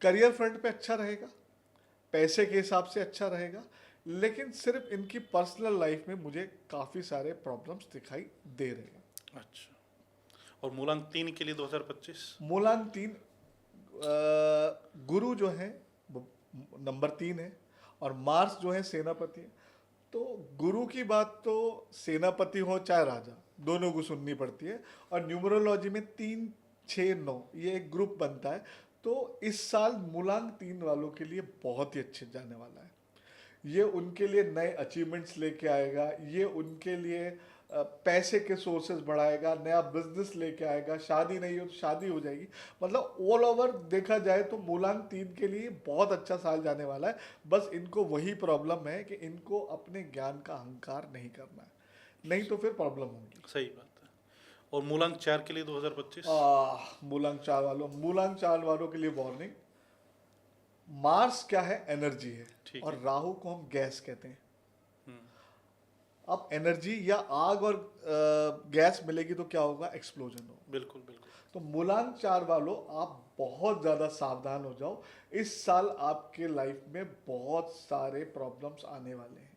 करियर फ्रंट पे अच्छा रहेगा, पैसे के हिसाब से अच्छा रहेगा, लेकिन सिर्फ इनकी पर्सनल लाइफ में मुझे काफ़ी सारे प्रॉब्लम्स दिखाई दे रहे हैं। अच्छा, और मूलांक 3 के लिए 2025? मूलांक 3, गुरु जो है वो नंबर 3 है, और मार्स जो है सेनापति है। तो गुरु की बात तो सेनापति हो चाहे राजा, दोनों को सुननी पड़ती है। और न्यूमरोलॉजी में 3, 6, 9 ये एक ग्रुप बनता है। तो इस साल मूलांक 3 वालों के लिए बहुत ही अच्छे जाने वाला है। ये उनके लिए नए अचीवमेंट्स लेके आएगा, ये उनके लिए पैसे के सोर्सेज बढ़ाएगा, नया बिजनेस लेके आएगा, शादी नहीं हो तो शादी हो जाएगी। मतलब ऑल ओवर देखा जाए तो मूलांक 3 के लिए बहुत अच्छा साल जाने वाला है। बस इनको वही प्रॉब्लम है कि इनको अपने ज्ञान का अहंकार नहीं करना है, नहीं तो फिर प्रॉब्लम होगी। सही बात है। और मूलांक 4 के लिए 2025? मूलांक 4 वालों के लिए वार्निंग। मार्स क्या है? एनर्जी है, ठीक और है। राहु को हम गैस कहते हैं। हम्म, अब एनर्जी या आग और गैस मिलेगी तो क्या होगा? एक्सप्लोजन होगा। बिल्कुल बिल्कुल। तो मूलांक 4 वालों, आप बहुत ज़्यादा सावधान हो जाओ। इस साल आपके लाइफ में बहुत सारे प्रॉब्लम्स आने वाले हैं।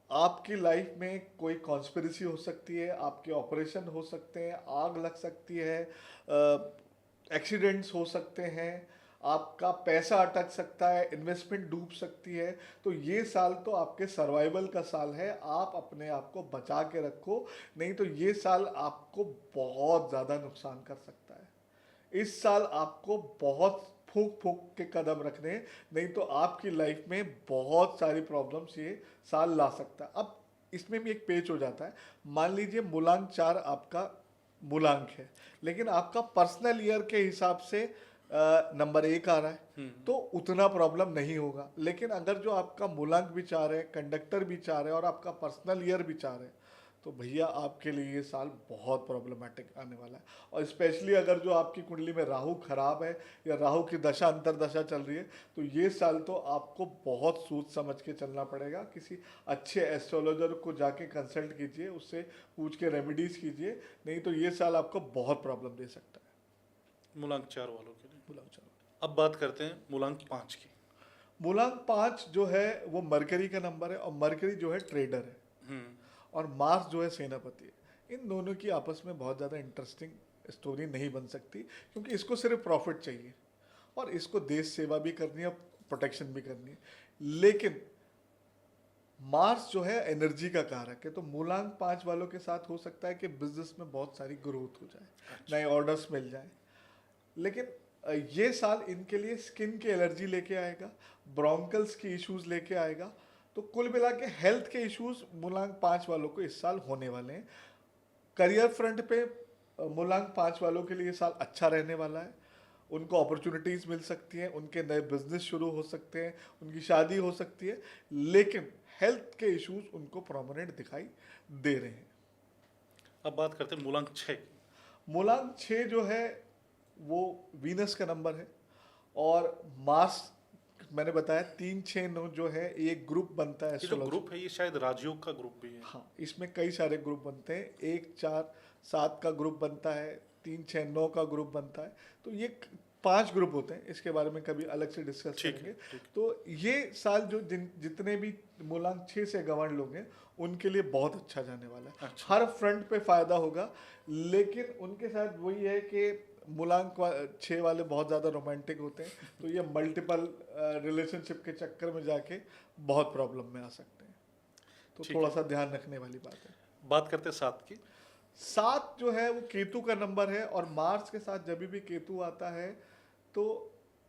आपकी लाइफ में कोई कॉन्स्पिरेसी हो सकती है, आपके ऑपरेशन हो सकते हैं, आग लग सकती है, एक्सीडेंट्स हो सकते हैं, आपका पैसा अटक सकता है, इन्वेस्टमेंट डूब सकती है। तो ये साल तो आपके सर्वाइवल का साल है, आप अपने आप को बचा के रखो, नहीं तो ये साल आपको बहुत ज़्यादा नुकसान कर सकता है। इस साल आपको बहुत फूंक फूंक के कदम रखने हैं, नहीं तो आपकी लाइफ में बहुत सारी प्रॉब्लम्स ये साल ला सकता है। अब इसमें भी एक पेच हो जाता है। मान लीजिए मूलांक 4 आपका मूलांक है, लेकिन आपका पर्सनल ईयर के हिसाब से नंबर 1 आ रहा है, तो उतना प्रॉब्लम नहीं होगा। लेकिन अगर जो आपका मूलांक भी 4 है, कंडक्टर भी 4 है, और आपका पर्सनल ईयर भी 4 है, तो भैया आपके लिए ये साल बहुत प्रॉब्लमेटिक आने वाला है। और स्पेशली अगर जो आपकी कुंडली में राहु खराब है, या राहु की दशा अंतरदशा चल रही है, तो ये साल तो आपको बहुत सोच समझ के चलना पड़ेगा। किसी अच्छे एस्ट्रोलॉजर को जाके कंसल्ट कीजिए, उससे पूछ के रेमेडीज कीजिए, नहीं तो ये साल आपको बहुत प्रॉब्लम दे सकता है। मूलांक 4 वालों के लिए। मूलांक 4, अब बात करते हैं मूलांक 5 की। मूलांक 5 जो है वो मरकरी का नंबर है, और मरकरी जो है ट्रेडर है, और मार्स जो है सेनापति है। इन दोनों की आपस में बहुत ज़्यादा इंटरेस्टिंग स्टोरी नहीं बन सकती, क्योंकि इसको सिर्फ प्रॉफिट चाहिए, और इसको देश सेवा भी करनी है, प्रोटेक्शन भी करनी है। लेकिन मार्स जो है एनर्जी का कारक है, तो मूलांक 5 वालों के साथ हो सकता है कि बिजनेस में बहुत सारी ग्रोथ हो जाए, नए ऑर्डर्स मिल जाए। लेकिन ये साल इनके लिए स्किन की एलर्जी लेके आएगा, ब्रोंकल्स की इश्यूज लेके आएगा। तो कुल मिला के हेल्थ के इश्यूज मूलांक 5 वालों को इस साल होने वाले हैं। करियर फ्रंट पे मूलांक 5 वालों के लिए ये साल अच्छा रहने वाला है। उनको अपॉर्चुनिटीज़ मिल सकती हैं, उनके नए बिजनेस शुरू हो सकते हैं, उनकी शादी हो सकती है। लेकिन हेल्थ के इश्यूज उनको प्रोमिनेंट दिखाई दे रहे हैं। अब बात करते हैं मूलांक 6 की। मूलांक 6 जो है वो वीनस का नंबर है, और मार्स मैंने बताया 3, 6, 9 जो है एक ग्रुप बनता है ये जो एस्ट्रोलॉजी। ग्रुप है ये शायद राजयोग का ग्रुप भी है। हाँ, इसमें कई सारे ग्रुप बनते हैं। 1, 4, 7 का ग्रुप बनता है, 3, 6, 9 का ग्रुप बनता है। तो ये 5 ग्रुप होते हैं। इसके बारे में कभी अलग से डिस्कस ठीक है, करेंगे। ठीक है। तो ये साल जो जितने भी मूलांक 6 से गवर्न लोग हैं, उनके लिए बहुत अच्छा जाने वाला है। अच्छा। हर फ्रंट पे फायदा होगा, लेकिन उनके साथ वही है कि मूलांक 6 वाले बहुत ज़्यादा रोमांटिक होते हैं, तो ये मल्टीपल रिलेशनशिप के चक्कर में जाके बहुत प्रॉब्लम में आ सकते हैं। तो ठीक थोड़ा है। सा ध्यान रखने वाली बात है। बात करते हैं 7 की। 7 जो है वो केतु का नंबर है, और मार्स के साथ जब भी केतु आता है तो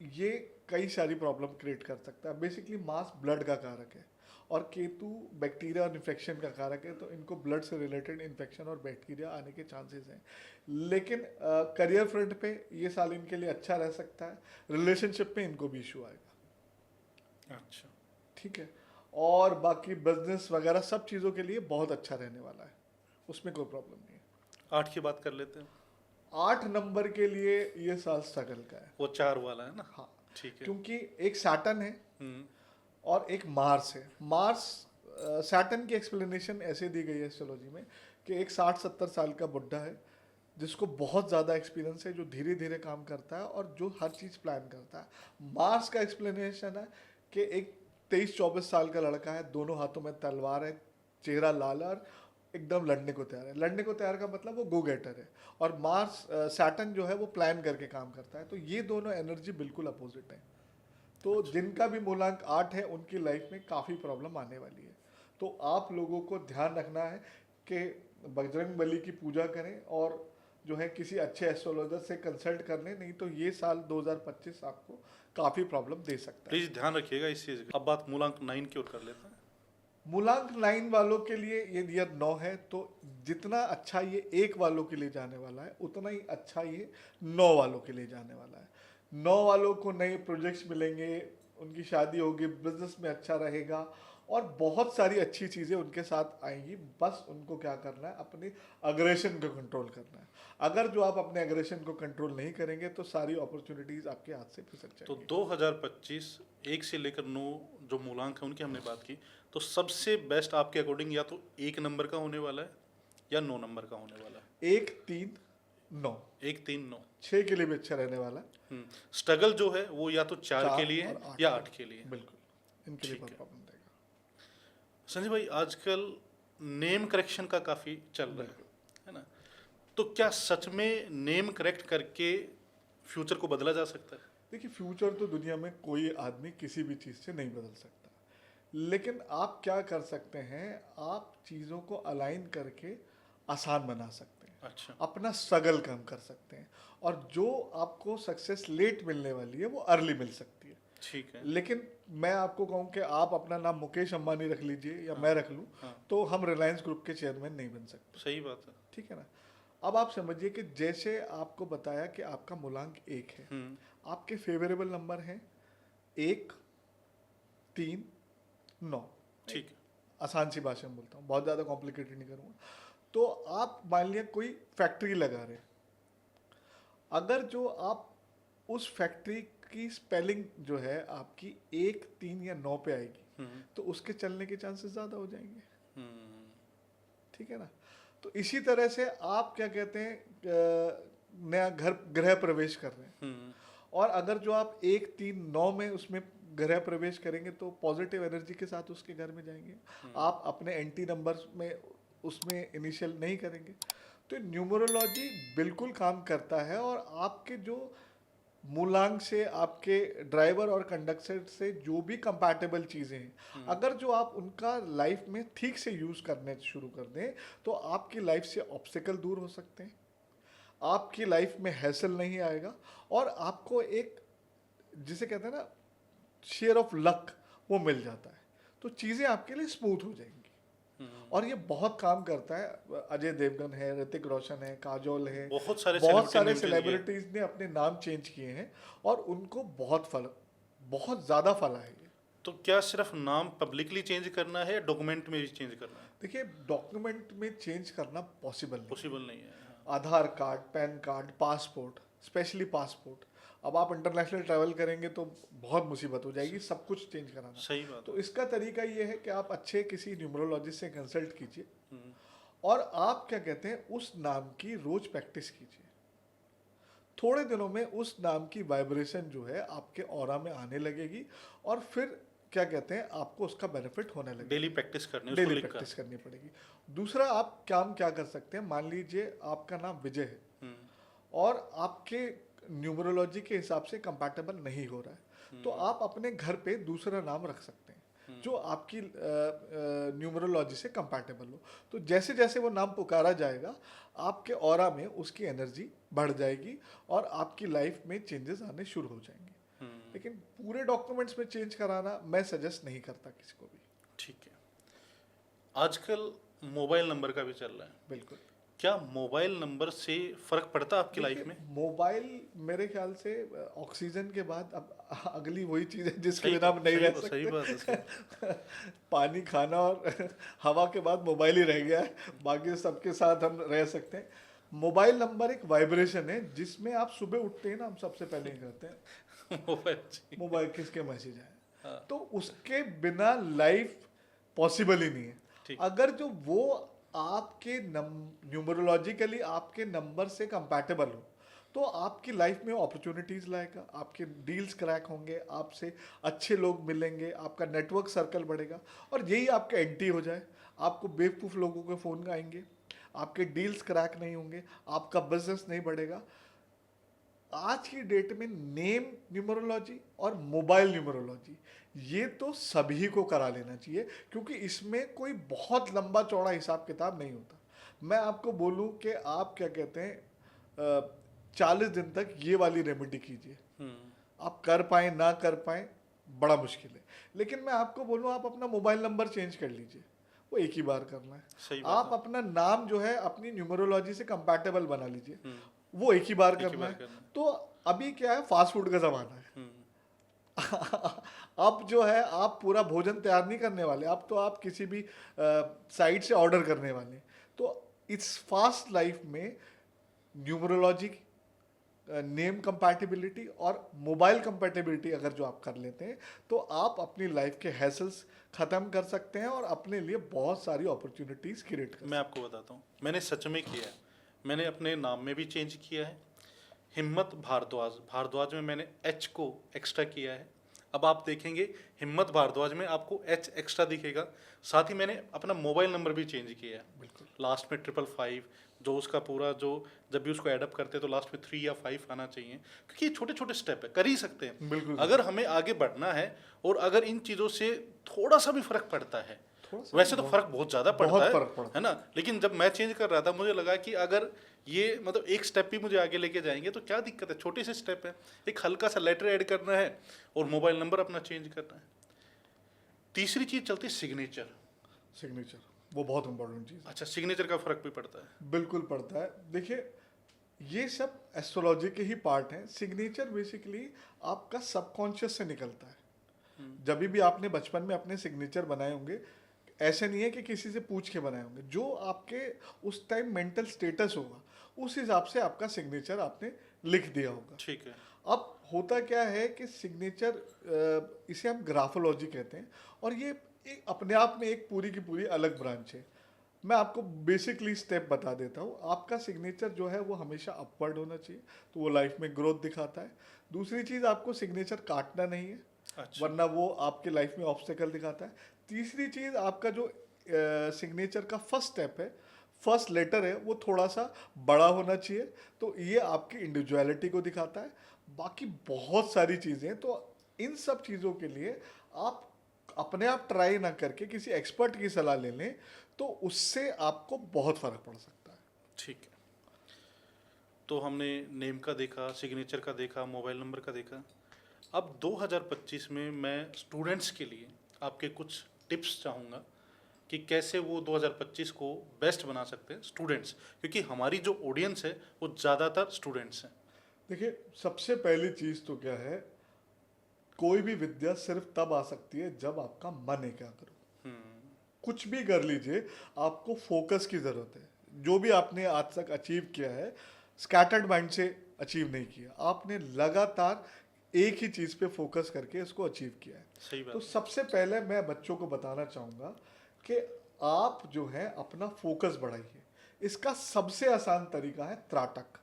ये कई सारी प्रॉब्लम क्रिएट कर सकता है। बेसिकली मार्स ब्लड का कारक है, और केतु बैक्टीरिया और इन्फेक्शन का कारक है, तो इनको ब्लड से रिलेटेड इन्फेक्शन और बैक्टीरिया आने के चांसेस हैं। लेकिन करियर फ्रंट पे ये साल इनके लिए अच्छा रह सकता है। रिलेशनशिप में इनको भी इशू आएगा। अच्छा। ठीक है, और बाकी बिजनेस वगैरह सब चीज़ों के लिए बहुत अच्छा रहने वाला है, उसमें कोई प्रॉब्लम नहीं है। 8 की बात कर लेते हैं। 8 नंबर के लिए ये साल स्ट्रगल का है। वो 4 वाला है ना? हाँ, ठीक है। क्योंकि एक सैटर्न है हम्म, और एक मार्स है। मार्स सैटर्न की एक्सप्लेनेशन ऐसे दी गई है एस्ट्रोलॉजी में कि एक 60-70 साल का बुढ़ा है जिसको बहुत ज़्यादा एक्सपीरियंस है, जो धीरे धीरे काम करता है और जो हर चीज़ प्लान करता है। मार्स का एक्सप्लेनेशन है कि एक 23-24 साल का लड़का है, दोनों हाथों में तलवार है, चेहरा लाल है और एकदम लड़ने को तैयार है। लड़ने को तैयार का मतलब वो गो गेटर है। और मार्स सैटर्न जो है वो प्लान करके काम करता है। तो ये दोनों एनर्जी बिल्कुल अपोजिट है। तो जिनका भी मूलांक 8 है उनकी लाइफ में काफ़ी प्रॉब्लम आने वाली है। तो आप लोगों को ध्यान रखना है कि बजरंग बली की पूजा करें और जो है किसी अच्छे एस्ट्रोलॉजर से कंसल्ट कर लें, नहीं तो ये साल 2025 आपको काफ़ी प्रॉब्लम दे सकता है। प्लीज ध्यान रखिएगा इस चीज का। अब बात मूलांक 9 की ओर कर लेते हैं। मूलांक 9 वालों के लिए ये ईयर 9 है, तो जितना अच्छा ये 1 वालों के लिए जाने वाला है उतना ही अच्छा ये 9 वालों के लिए जाने वाला है। 9 वालों को नए प्रोजेक्ट्स मिलेंगे, उनकी शादी होगी, बिजनेस में अच्छा रहेगा और बहुत सारी अच्छी चीज़ें उनके साथ आएंगी। बस उनको क्या करना है, अपनी अग्रेशन को कंट्रोल करना है। अगर जो आप अपने अग्रेशन को कंट्रोल नहीं करेंगे तो सारी अपॉर्चुनिटीज़ आपके हाथ से फिसल तो जाएंगी। 2025 1 से लेकर 9 जो मूलांक है उनकी हमने बात की, तो सबसे बेस्ट आपके अकॉर्डिंग या तो 1 नंबर का होने वाला है या 9 नंबर का होने वाला है। 1, 3, 9, 1, 3, 9। 6 के लिए भी अच्छा रहने वाला है। स्ट्रगल जो है वो या तो 4 के 4 लिए और 8 या 8 के लिए। बिल्कुल इनके लिए ठीक बहुत है। प्रॉब्लम रहेगा। संजय भाई, आजकल नेम करेक्शन का काफ़ी चल रहा है ना? तो क्या सच में नेम करेक्ट करके फ्यूचर को बदला जा सकता है? देखिए, फ्यूचर तो दुनिया में कोई आदमी किसी भी चीज़ से नहीं बदल सकता, लेकिन आप क्या कर सकते हैं, आप चीज़ों को अलाइन करके आसान बना सकते हैं, अच्छा। अपना स्ट्रगल कम कर सकते हैं और जो आपको सक्सेस लेट मिलने वाली है वो अर्ली मिल सकती है। ठीक है। लेकिन मैं आपको कहूँ कि आप अपना नाम मुकेश अंबानी रख लीजिए या मैं रख लूँ, हाँ। तो हम रिलायंस ग्रुप के चेयरमैन नहीं बन सकते। सही बात है। ठीक है ना? अब आप समझिए कि जैसे आपको बताया कि आपका मूलांक 1 है, आपके फेवरेबल नंबर हैं 1, 3, 9। ठीक है। आसान सी भाषा में बोलता हूँ, बहुत ज़्यादा कॉम्प्लिकेटेड नहीं करूँगा। तो आप मान लिया कोई फैक्ट्री लगा रहे हैं, अगर जो आप उस फैक्ट्री की स्पेलिंग जो है आपकी 1, 3 या 9 पे आएगी, तो उसके चलने के चांसेस ज़्यादा हो जाएंगे। ठीक है ना? तो इसी तरह से आप क्या कहते हैं, नया घर गृह प्रवेश कर रहे हैं और अगर जो आप 1, 3, 9 में उसमें गृह प्रवेश करेंगे तो पॉजिटिव एनर्जी के साथ उसके घर में जाएंगे। आप अपने एंटी नंबर्स में उसमें इनिशियल नहीं करेंगे। तो न्यूमरोलॉजी बिल्कुल काम करता है और आपके जो मूलांक से, आपके ड्राइवर और कंडक्टर से जो भी कंपैटिबल चीज़ें हैं, अगर जो आप उनका लाइफ में ठीक से यूज़ करने शुरू कर दें तो आपकी लाइफ से ऑब्स्टिकल दूर हो सकते हैं, आपकी लाइफ में हैसल नहीं आएगा और आपको एक, जिसे कहते हैं ना, शेयर ऑफ लक, वो मिल जाता है। तो चीज़ें आपके लिए स्मूथ हो जाएंगी और ये बहुत काम करता है। अजय देवगन है, ऋतिक रोशन है, काजोल है, बहुत सारे सेलिब्रिटीज ने अपने नाम चेंज किए हैं और उनको बहुत ज़्यादा फला है ये। तो क्या सिर्फ नाम पब्लिकली चेंज करना है या डॉक्यूमेंट में भी चेंज करना है? देखिए, डॉक्यूमेंट में चेंज करना पॉसिबल नहीं है। Aadhaar card, PAN card, passport, specially passport, अब आप इंटरनेशनल ट्रैवल करेंगे तो बहुत मुसीबत हो जाएगी सब कुछ चेंज कराना। सही बात। तो इसका तरीका ये है कि आप अच्छे किसी न्यूमरोलॉजिस्ट से कंसल्ट कीजिए और आप क्या कहते हैं, उस नाम की रोज प्रैक्टिस कीजिए। थोड़े दिनों में उस नाम की वाइब्रेशन जो है आपके ऑरा में आने लगेगी और फिर क्या कहते हैं, आपको उसका बेनिफिट होने लगेगा। डेली प्रैक्टिस करनी पड़ेगी। दूसरा, आप काम क्या कर सकते हैं, मान लीजिए आपका नाम विजय है और आपके न्यूमरोलॉजी के हिसाब से कंपैटिबल नहीं हो रहा है, तो आप अपने घर पे दूसरा नाम रख सकते हैं जो आपकी न्यूमरोलॉजी से कंपैटिबल हो। तो जैसे जैसे वो नाम पुकारा जाएगा आपके ऑरा में उसकी एनर्जी बढ़ जाएगी और आपकी लाइफ में चेंजेस आने शुरू हो जाएंगे। लेकिन पूरे डॉक्यूमेंट्स में चेंज कराना मैं सजेस्ट नहीं करता किसी को भी। ठीक है। आजकल मोबाइल नंबर का भी चल रहा है। बिल्कुल। क्या मोबाइल नंबर से फर्क पड़ता है आपकी लाइफ में? मोबाइल मेरे ख्याल से ऑक्सीजन के बाद अब अगली वही चीज़ है जिसके बिना हम नहीं रह सकते। सही बात है। पानी, खाना और हवा के बाद मोबाइल ही रह गया है, बाकी सबके साथ हम रह सकते हैं। मोबाइल नंबर एक वाइब्रेशन है जिसमें आप सुबह उठते हैं ना, हम सबसे पहले ही करते हैं मोबाइल किसके मैसेज आए, तो उसके बिना लाइफ पॉसिबल ही नहीं है। अगर जो वो आपके न्यूमरोलॉजिकली आपके नंबर से कंपैटिबल हो, तो आपकी लाइफ में अपॉर्चुनिटीज़ लाएगा, आपके डील्स क्रैक होंगे, आपसे अच्छे लोग मिलेंगे, आपका नेटवर्क सर्कल बढ़ेगा, और यही आपका एंटी हो जाए, आपको बेवकूफ़ लोगों के फ़ोन आएंगे, आपके डील्स क्रैक नहीं होंगे, आपका बिजनेस नहीं बढ़ेगा। आज की डेट में नेम न्यूमरोलॉजी और मोबाइल न्यूमरोलॉजी, ये तो सभी को करा लेना चाहिए, क्योंकि इसमें कोई बहुत लंबा चौड़ा हिसाब किताब नहीं होता। मैं आपको बोलूं कि आप क्या कहते हैं, 40 दिन तक ये वाली रेमेडी कीजिए, आप कर पाए ना कर पाए बड़ा मुश्किल है। लेकिन मैं आपको बोलूं, आप अपना मोबाइल नंबर चेंज कर लीजिए, वो एक ही बार करना है। सही बात आप है। अपना नाम जो है अपनी न्यूमरोलॉजी से कंपैटिबल बना लीजिए, वो एक ही बार एक ही करना बार है। करना है। तो अभी क्या है, फास्ट फूड का ज़माना है। अब जो है, आप पूरा भोजन तैयार नहीं करने वाले, अब तो आप किसी भी साइट से ऑर्डर करने वाले। तो इस फास्ट लाइफ में न्यूमरोलॉजी, नेम कंपैटिबिलिटी और मोबाइल कंपैटिबिलिटी अगर जो आप कर लेते हैं, तो आप अपनी लाइफ के हैसल्स ख़त्म कर सकते हैं और अपने लिए बहुत सारी अपॉर्चुनिटीज़ क्रिएट कर मैं आपको बताता हूँ, मैंने सच में किया है। मैंने अपने नाम में भी चेंज किया है, हिम्मत भारद्वाज, भारद्वाज में मैंने एच को एक्स्ट्रा किया है। अब आप देखेंगे हिम्मत भारद्वाज में आपको एच एक्स्ट्रा दिखेगा। साथ ही मैंने अपना मोबाइल नंबर भी चेंज किया है, बिल्कुल। लास्ट में 555, जो उसका पूरा जो जब भी उसको एडअप करते हैं तो लास्ट में 3 या 5 आना चाहिए, क्योंकि ये छोटे छोटे स्टेप है, कर ही सकते हैं। बिल्कुल। अगर हमें आगे बढ़ना है और अगर इन चीज़ों से थोड़ा सा भी फर्क पड़ता है, थोड़ा सा वैसे तो फर्क बहुत ज़्यादा पड़ता बहुत है, फर्क पड़ता है ना। लेकिन जब मैं चेंज कर रहा था, मुझे लगा कि अगर ये मतलब एक स्टेप भी मुझे आगे लेके जाएंगे तो क्या दिक्कत है, छोटे से स्टेप है, एक हल्का सा लेटर ऐड करना है और मोबाइल नंबर अपना चेंज करना है। तीसरी चीज चलती है सिग्नेचर। सिग्नेचर, वो बहुत इंपॉर्टेंट चीज़ है। अच्छा, सिग्नेचर का फर्क भी पड़ता है। बिल्कुल पड़ता है। देखिए, ये सब एस्ट्रोलॉजी के ही पार्ट हैं। सिग्नेचर बेसिकली आपका सबकॉन्शियस से निकलता है। जब भी आपने बचपन में अपने सिग्नेचर बनाए होंगे, ऐसे नहीं है कि किसी से पूछ के बनाए होंगे, जो आपके उस टाइम मेंटल स्टेटस होगा उस हिसाब से आपका सिग्नेचर आपने लिख दिया होगा। ठीक है। अब होता क्या है कि सिग्नेचर, इसे हम ग्राफोलॉजी कहते हैं, और ये अपने आप में एक पूरी की पूरी अलग ब्रांच है। मैं आपको बेसिकली स्टेप बता देता हूँ। आपका सिग्नेचर जो है वो हमेशा अपवर्ड होना चाहिए, तो वो लाइफ में ग्रोथ दिखाता है। दूसरी चीज़, आपको सिग्नेचर काटना नहीं है, अच्छा। वरना वो आपके लाइफ में ऑब्स्टेकल दिखाता है। तीसरी चीज़, आपका जो सिग्नेचर का फर्स्ट स्टेप है, फर्स्ट लेटर है, वो थोड़ा सा बड़ा होना चाहिए, तो ये आपकी इंडिविजुअलिटी को दिखाता है। बाकी बहुत सारी चीज़ें, तो इन सब चीज़ों के लिए आप अपने आप ट्राई ना करके किसी एक्सपर्ट की सलाह ले लें, तो उससे आपको बहुत फ़र्क पड़ सकता है। ठीक है, तो हमने नेम का देखा, सिग्नेचर का देखा, मोबाइल नंबर का देखा। अब 2025 में मैं स्टूडेंट्स के लिए आपके कुछ टिप्स चाहूँगा कि कैसे वो 2025 को बेस्ट बना सकते हैं स्टूडेंट्स, क्योंकि हमारी जो ऑडियंस है वो ज़्यादातर स्टूडेंट्स हैं। देखिए, सबसे पहली चीज़ तो क्या है, कोई भी विद्या सिर्फ तब आ सकती है जब आपका मन एकाग्र हो। कुछ भी कर लीजिए, आपको फोकस की ज़रूरत है। जो भी आपने आज तक अचीव किया है, स्कैटर्ड माइंड से अचीव नहीं किया, आपने लगातार एक ही चीज़ पे फोकस करके इसको अचीव किया है। सही बात तो है। सबसे पहले मैं बच्चों को बताना चाहूँगा कि आप जो है अपना फोकस बढ़ाइए। इसका सबसे आसान तरीका है त्राटक।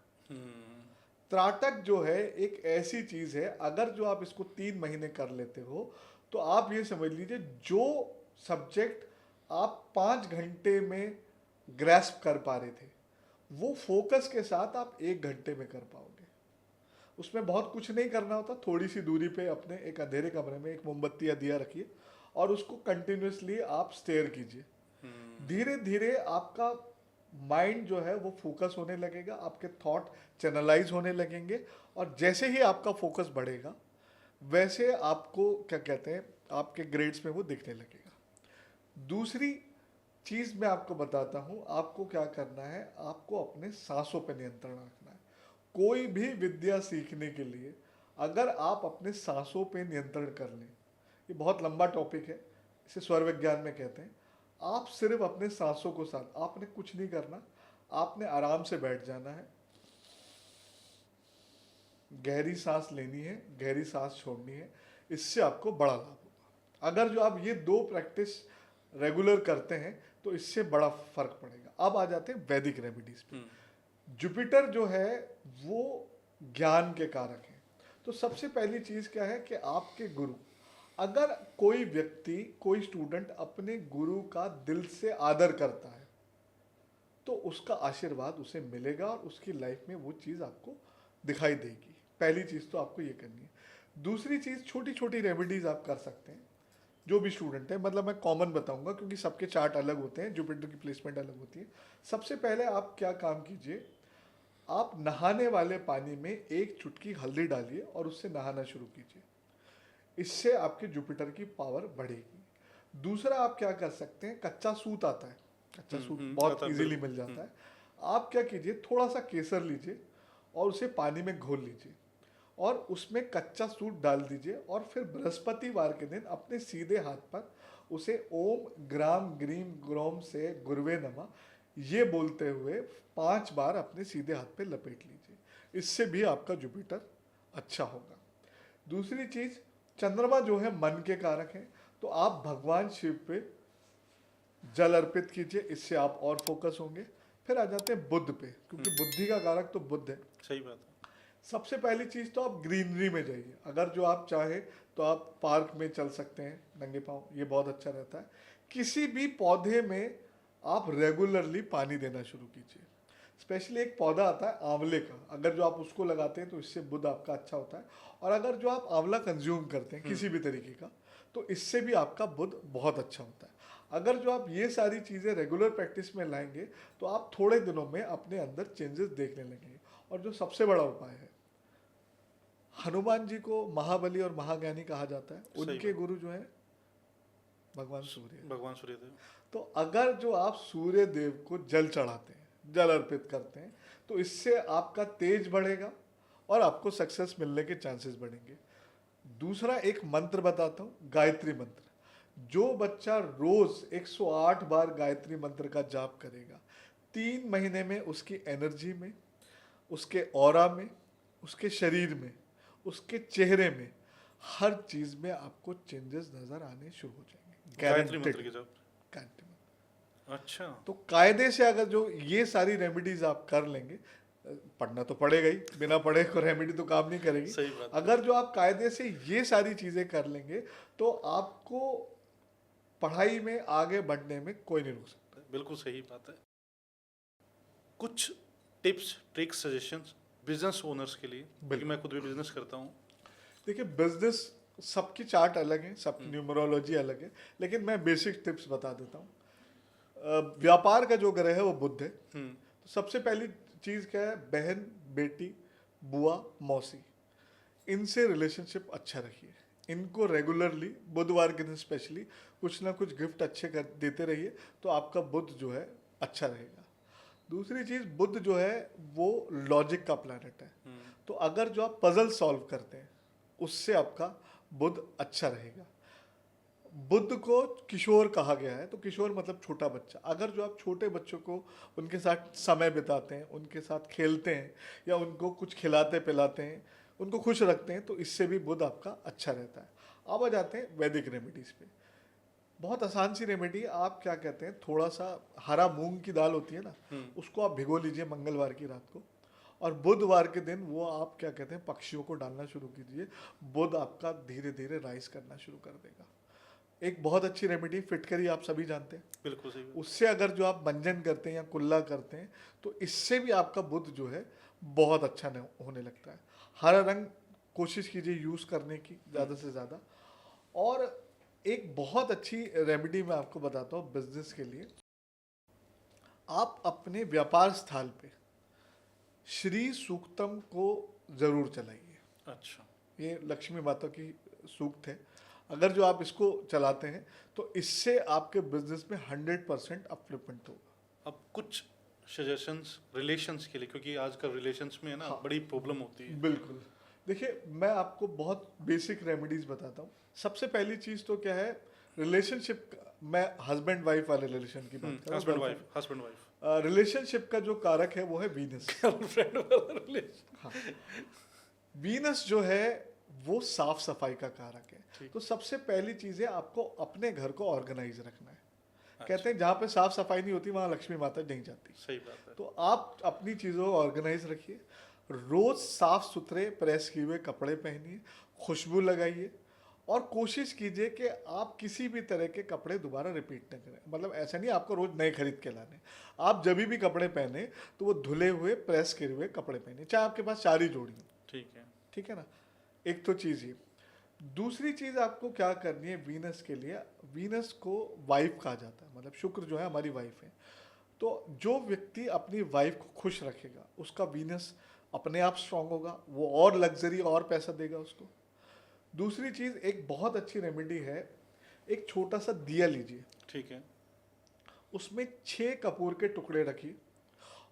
त्राटक जो है एक ऐसी चीज़ है, अगर जो आप इसको 3 महीने कर लेते हो, तो आप ये समझ लीजिए, जो सब्जेक्ट आप 5 घंटे में ग्रैस्प कर पा रहे थे, वो फोकस के साथ आप 1 घंटे में कर पाओगे। उसमें बहुत कुछ नहीं करना होता, थोड़ी सी दूरी पे अपने एक अंधेरे कमरे में एक मोमबत्ती या दिया रखिए और उसको कंटिन्यूसली आप स्टेयर कीजिए। धीरे धीरे आपका माइंड जो है वो फोकस होने लगेगा, आपके थॉट चैनलाइज होने लगेंगे, और जैसे ही आपका फोकस बढ़ेगा, वैसे आपको क्या कहते हैं, आपके ग्रेड्स में वो दिखने लगेगा। दूसरी चीज़ मैं आपको बताता हूँ, आपको क्या करना है, आपको अपने सांसों पर नियंत्रण रखना है। कोई भी विद्या सीखने के लिए अगर आप अपने सांसों पे नियंत्रण कर लें, ये बहुत लंबा टॉपिक है, इसे स्वर विज्ञान में कहते हैं। आप सिर्फ अपने सांसों को साथ, आपने कुछ नहीं करना, आपने आराम से बैठ जाना है, गहरी सांस लेनी है, गहरी सांस छोड़नी है। इससे आपको बड़ा लाभ होगा। अगर जो आप ये 2 प्रैक्टिस रेगुलर करते हैं तो इससे बड़ा फर्क पड़ेगा। अब आ जाते हैं वैदिक रेमेडीज पे। जुपिटर जो है वो ज्ञान के कारक है। तो सबसे पहली चीज क्या है कि आपके गुरु, अगर कोई व्यक्ति, कोई स्टूडेंट अपने गुरु का दिल से आदर करता है तो उसका आशीर्वाद उसे मिलेगा और उसकी लाइफ में वो चीज़ आपको दिखाई देगी। पहली चीज़ तो आपको ये करनी है। दूसरी चीज़, छोटी छोटी रेमेडीज आप कर सकते हैं जो भी स्टूडेंट है, मतलब मैं कॉमन बताऊंगा क्योंकि सबके चार्ट अलग होते हैं, जुपिटर की प्लेसमेंट अलग होती है। सबसे पहले आप क्या काम कीजिए, आप नहाने वाले पानी में एक चुटकी हल्दी डालिए और उससे नहाना शुरू कीजिए। इससे आपके जुपिटर की पावर बढ़ेगी। दूसरा आप क्या कर सकते हैं, कच्चा सूत आता है, कच्चा सूत बहुत आता है, इजीली बिल्कुल। मिल जाता है। आप क्या कीजिए, थोड़ा सा केसर लीजिए और उसे पानी में घोल लीजिए और उसमें कच्चा सूत डाल दीजिए और फिर बृहस्पतिवार के दिन अपने सीधे हाथ पर उसे ओम ग्राम ग्रीम ग्रोम से गुरुवे नमः ये बोलते हुए 5 बार अपने सीधे हाथ पे लपेट लीजिए। इससे भी आपका जुपिटर अच्छा होगा। दूसरी चीज, चंद्रमा जो है मन के कारक है, तो आप भगवान शिव पे जल अर्पित कीजिए, इससे आप और फोकस होंगे। फिर आ जाते हैं बुध पे, क्योंकि बुद्धि का कारक तो बुध है। सही बात है। सबसे पहली चीज तो आप ग्रीनरी में जाइए। अगर जो आप चाहे तो आप पार्क में चल सकते हैं नंगे पाँव, ये बहुत अच्छा रहता है। किसी भी पौधे में आप रेगुलरली पानी देना शुरू कीजिए। स्पेशली एक पौधा आता है आंवले का, अगर जो आप उसको लगाते हैं तो इससे बुध आपका अच्छा होता है। और अगर जो आप आंवला कंज्यूम करते हैं किसी भी तरीके का, तो इससे भी आपका बुध बहुत अच्छा होता है। अगर जो आप ये सारी चीज़ें रेगुलर प्रैक्टिस में लाएंगे तो आप थोड़े दिनों में अपने अंदर चेंजेस देखने लगेंगे। और जो सबसे बड़ा उपाय है, हनुमान जी को महाबली और महाज्ञानी कहा जाता है, सही उनके बात। गुरु जो है भगवान सूर्य। भगवान सूर्यदेव। तो अगर जो आप सूर्य देव को जल चढ़ाते हैं, जल अर्पित करते हैं, तो इससे आपका तेज बढ़ेगा और आपको सक्सेस मिलने के चांसेस बढ़ेंगे। दूसरा एक मंत्र बताता हूँ, गायत्री मंत्र। जो बच्चा रोज 108 बार गायत्री मंत्र का जाप करेगा, 3 महीने में उसकी एनर्जी में, उसके ऑरा में, उसके शरीर में, उसके चेहरे में, हर चीज में आपको चेंजेस नजर आने शुरू हो जाएंगे। गायत्री मंत्र गारंटेड। के जब। गायत्री मंत्र। अच्छा। तो कायदे से अगर जो ये सारी रेमेडीज आप कर लेंगे, पढ़ना तो पड़ेगा ही, बिना पढ़े को रेमेडी तो काम नहीं करेगी। सही बात है। अगर जो आप कायदे से ये सारी चीजें कर लेंगे तो आपको पढ़ाई में आगे बढ़ने में कोई नहीं रोक सकता। बिल्कुल सही बात है। कुछ tips, tricks, suggestions business owners के लिए, क्योंकि मैं खुद भी बिजनेस करता हूँ। देखिए, बिजनेस सबकी चार्ट अलग है, सबकी न्यूमरोलॉजी अलग है, लेकिन मैं बेसिक टिप्स बता देता हूँ। व्यापार का जो ग्रह है वो बुध है। तो सबसे पहली चीज क्या है, बहन, बेटी, बुआ, मौसी, इनसे रिलेशनशिप अच्छा रखिए। इनको रेगुलरली बुधवार के दिन स्पेशली कुछ ना कुछ गिफ्ट अच्छे कर देते रहिए, तो आपका बुध जो है अच्छा रहेगा। दूसरी चीज, बुध जो है वो लॉजिक का प्लैनेट है, तो अगर जो आप पजल सॉल्व करते हैं उससे आपका बुध अच्छा रहेगा। बुध को किशोर कहा गया है, तो किशोर मतलब छोटा बच्चा। अगर जो आप छोटे बच्चों को उनके साथ समय बिताते हैं, उनके साथ खेलते हैं या उनको कुछ खिलाते पिलाते हैं, उनको खुश रखते हैं, तो इससे भी बुध आपका अच्छा रहता है। अब आ जाते हैं वैदिक रेमेडीज पे। बहुत आसान सी रेमेडी। आप क्या कहते हैं, थोड़ा सा हरा मूंग की दाल होती है ना, उसको आप भिगो लीजिए मंगलवार की रात को, और बुधवार के दिन वो आप क्या कहते हैं पक्षियों को डालना शुरू कीजिए। बुध आपका धीरे धीरे राइज करना शुरू कर देगा। एक बहुत अच्छी रेमेडी, फिटकरी आप सभी जानते हैं। बिल्कुल सही बात। उससे अगर जो आप मंजन करते हैं या कुल्ला करते हैं, तो इससे भी आपका बुध जो है बहुत अच्छा होने लगता है। हरा रंग कोशिश कीजिए यूज़ करने की ज़्यादा से ज़्यादा। और एक बहुत अच्छी रेमेडी मैं आपको बताता हूँ बिजनेस के लिए। आप अपने व्यापार स्थल पे श्री सूक्तम को ज़रूर चलाइए। अच्छा। ये लक्ष्मी माता की सूक्त है। अगर जो आप इसको चलाते हैं तो इससे आपके बिजनेस में 100% अपलिफ्टमेंट होगा। अब कुछ सजेशंस रिलेशंस के लिए, क्योंकि आजकल रिलेशंस में है ना, हाँ। बड़ी प्रॉब्लम होती है। बिल्कुल। देखिए, मैं आपको बहुत बेसिक रेमेडीज बताता हूँ। सबसे पहली चीज़ तो क्या है, रिलेशनशिप, मैं हस्बैंड वाइफ वाले रिलेशन की बात कर हस्बैंड रहा वाइफ, हस्बैंड वाइफ, हूँ। रिलेशनशिप का जो कारक है वो है वीनस। गर्लफ्रेंड वाला रिलेशन। हाँ। वीनस जो है वो साफ सफाई का कारक है। ठीक। तो सबसे पहली चीज़ है आपको अपने घर को ऑर्गेनाइज रखना है। कहते हैं जहाँ पे साफ सफाई नहीं होती वहाँ लक्ष्मी माता नहीं जाती। सही बात है। तो आप अपनी चीज़ों को ऑर्गेनाइज रखिए, रोज साफ सुथरे प्रेस किए हुए कपड़े पहनिए, खुशबू लगाइए और कोशिश कीजिए कि आप किसी भी तरह के कपड़े दोबारा रिपीट न करें। मतलब ऐसा नहीं आपको रोज नए खरीद के लाने, आप जब भी कपड़े पहने तो वो धुले हुए प्रेस किए हुए कपड़े पहने, चाहे आपके पास 4 ही जोड़ी हो। ठीक है। ठीक है ना, एक तो चीज़ ये। दूसरी चीज़ आपको क्या करनी है वीनस के लिए, वीनस को वाइफ कहा जाता है, मतलब शुक्र जो है हमारी वाइफ है। तो जो व्यक्ति अपनी वाइफ को खुश रखेगा उसका वीनस अपने आप स्ट्रांग होगा, वो और लग्जरी और पैसा देगा उसको। दूसरी चीज़, एक बहुत अच्छी रेमेडी है, एक छोटा सा दिया लीजिए, ठीक है। उसमें 6 कपूर के टुकड़े रखिए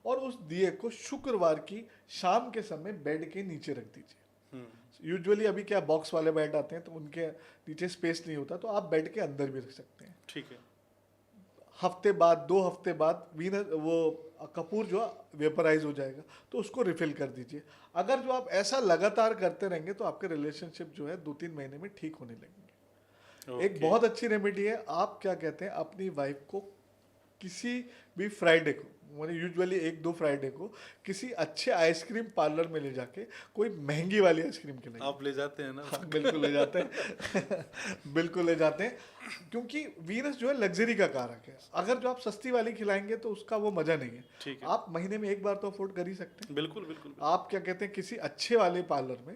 और उस दिए को शुक्रवार की शाम के समय बेड के नीचे रख दीजिए। यूजुअली अभी क्या बॉक्स वाले बेड आते हैं तो उनके नीचे स्पेस नहीं होता, तो आप बेड के अंदर भी रख सकते हैं। ठीक है। हफ्ते बाद 2 हफ्ते बाद वो कपूर जो वेपराइज हो जाएगा तो उसको रिफिल कर दीजिए। अगर जो आप ऐसा लगातार करते रहेंगे तो आपके रिलेशनशिप जो है 2-3 महीने में ठीक होने लगेंगे। एक बहुत अच्छी रेमेडी है, आप क्या कहते हैं अपनी वाइफ को किसी भी फ्राइडे को, मतलब यूजुअली 1-2 फ्राइडे को किसी अच्छे आइसक्रीम पार्लर में ले जाके कोई महंगी वाली आइसक्रीम खिलाइए। आप ले जाते हैं ना? हाँ, बिल्कुल ले जाते हैं बिल्कुल ले जाते हैं, क्योंकि वीनस जो है लग्जरी का कारक है। अगर जो आप सस्ती वाली खिलाएंगे तो उसका वो मजा नहीं है। ठीक है। आप महीने में एक बार तो अफोर्ड कर ही सकते हैं। बिल्कुल बिल्कुल। आप क्या कहते हैं किसी अच्छे वाले पार्लर में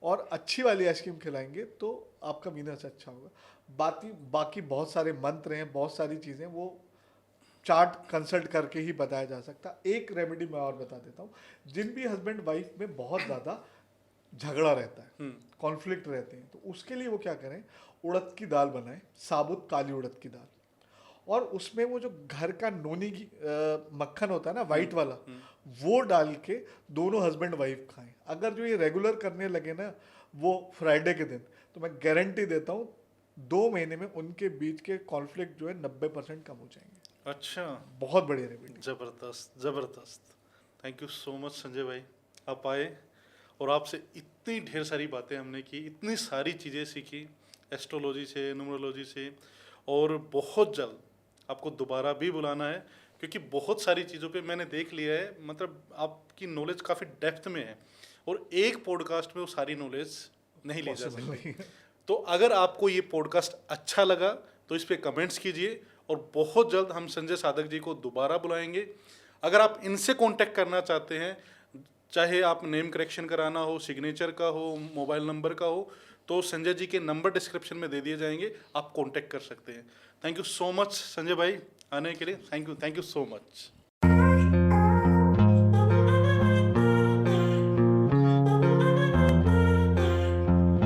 और अच्छी वाली आइसक्रीम खिलाएंगे तो आपका वीनस अच्छा होगा। बाकी बहुत सारे मंत्र हैं, बहुत सारी चीज़ें वो चार्ट कंसल्ट करके ही बताया जा सकता। एक रेमेडी मैं और बता देता हूँ, जिन भी हस्बैंड वाइफ में बहुत ज़्यादा झगड़ा रहता है, कॉन्फ्लिक्ट रहते हैं, तो उसके लिए वो क्या करें, उड़द की दाल बनाएं, साबुत काली उड़द की दाल, और उसमें वो जो घर का नोनी की मक्खन होता है ना वाइट वाला, वो डाल के दोनों हस्बैंड वाइफ खाएं। अगर जो ये रेगुलर करने लगे ना वो फ्राइडे के दिन, तो मैं गारंटी देता हूँ 2 महीने में उनके बीच के कॉन्फ्लिक्ट जो है 90% कम हो जाएंगे। अच्छा, बहुत बढ़िया रेमेडी। ज़बरदस्त ज़बरदस्त। Thank you so much Sanjay भाई, आप आए और आपसे इतनी ढेर सारी बातें हमने की, इतनी सारी चीज़ें सीखी एस्ट्रोलॉजी से, न्यूमरोलॉजी से, और बहुत जल्द आपको दोबारा भी बुलाना है क्योंकि बहुत सारी चीज़ों पे मैंने देख लिया है, मतलब आपकी नॉलेज काफ़ी डेप्थ में है और एक पॉडकास्ट में वो सारी नॉलेज नहीं ली जा सकती। तो अगर आपको ये पॉडकास्ट अच्छा लगा तो इस पर कमेंट्स कीजिए और बहुत जल्द हम संजय साधक जी को दोबारा बुलाएंगे। अगर आप इनसे कांटेक्ट करना चाहते हैं, चाहे आप नेम करेक्शन कराना हो, सिग्नेचर का हो, मोबाइल नंबर का हो, तो संजय जी के नंबर डिस्क्रिप्शन में दे दिए जाएंगे, आप कांटेक्ट कर सकते हैं। Thank you so much Sanjay भाई आने के लिए। Thank you so much.